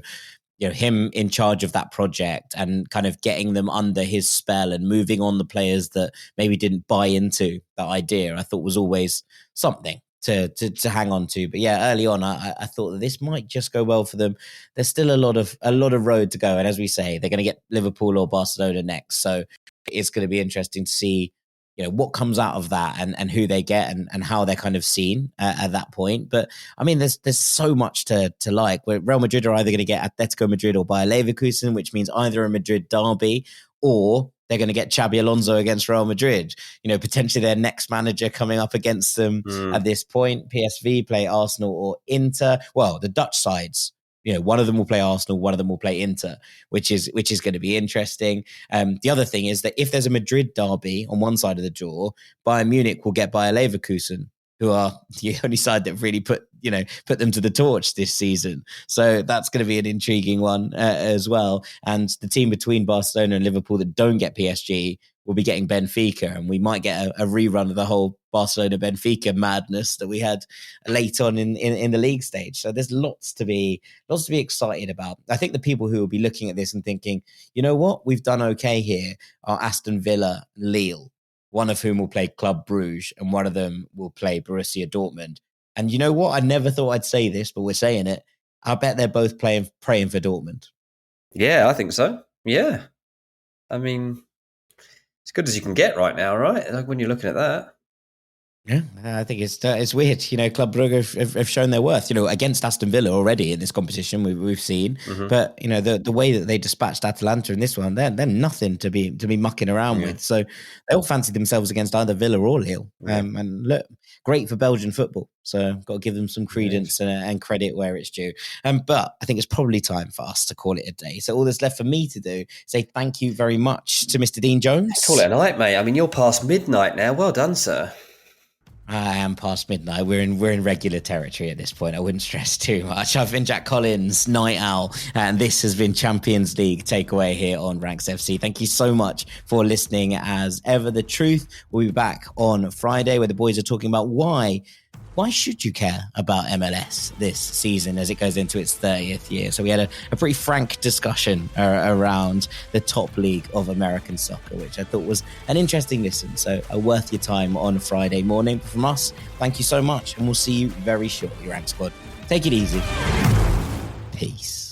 him in charge of that project and kind of getting them under his spell and moving on the players that maybe didn't buy into that idea, I thought was always something to hang on to. But yeah, early on, I thought that this might just go well for them. There's still a lot of road to go. And as we say, they're going to get Liverpool or Barcelona next. So it's going to be interesting to see, what comes out of that and who they get and how they're kind of seen at that point. But I mean, there's so much to like. Where Real Madrid are either going to get Atletico Madrid or Bayer Leverkusen, which means either a Madrid derby or they're going to get Xabi Alonso against Real Madrid. Potentially their next manager coming up against them at this point. PSV play Arsenal or Inter. Well, the Dutch sides, one of them will play Arsenal, one of them will play Inter, which is going to be interesting. The other thing is that if there's a Madrid derby on one side of the draw, Bayern Munich will get Bayer Leverkusen, who are the only side that really put them to the torch this season. So that's going to be an intriguing one as well. And the team between Barcelona and Liverpool that don't get PSG will be getting Benfica, and we might get a rerun of the whole Barcelona-Benfica madness that we had late on in the league stage. So there's lots to be excited about. I think the people who will be looking at this and thinking, you know what, we've done okay here, are Aston Villa, Lille, one of whom will play Club Brugge and one of them will play Borussia Dortmund. And you know what? I never thought I'd say this, but we're saying it. I bet they're both praying for Dortmund. Yeah, I think so. Yeah. I mean, as good as you can get right now, right? Like when you're looking at that. Yeah, I think it's weird. Club Brugge have shown their worth, against Aston Villa already in this competition we've seen. Mm-hmm. But, the way that they dispatched Atalanta in this one, they're nothing to be mucking around with. So they all fancied themselves against either Villa or Lille. And look, great for Belgian football. So got to give them some credence and credit where it's due. But I think it's probably time for us to call it a day. So all that's left for me to do, say thank you very much to Mr. Dean Jones. Call it a night, mate. I mean, you're past midnight now. Well done, sir. I am past midnight. We're in regular territory at this point. I wouldn't stress too much. I've been Jack Collins, Night Owl, and this has been Champions League Takeaway here on Ranks FC. Thank you so much for listening. As ever, The Truth will be back on Friday, where the boys are talking about why should you care about MLS this season as it goes into its 30th year? So we had a pretty frank discussion around the top league of American soccer, which I thought was an interesting listen. So worth your time on Friday morning. But from us, thank you so much. And we'll see you very shortly, Rank Squad. Take it easy. Peace.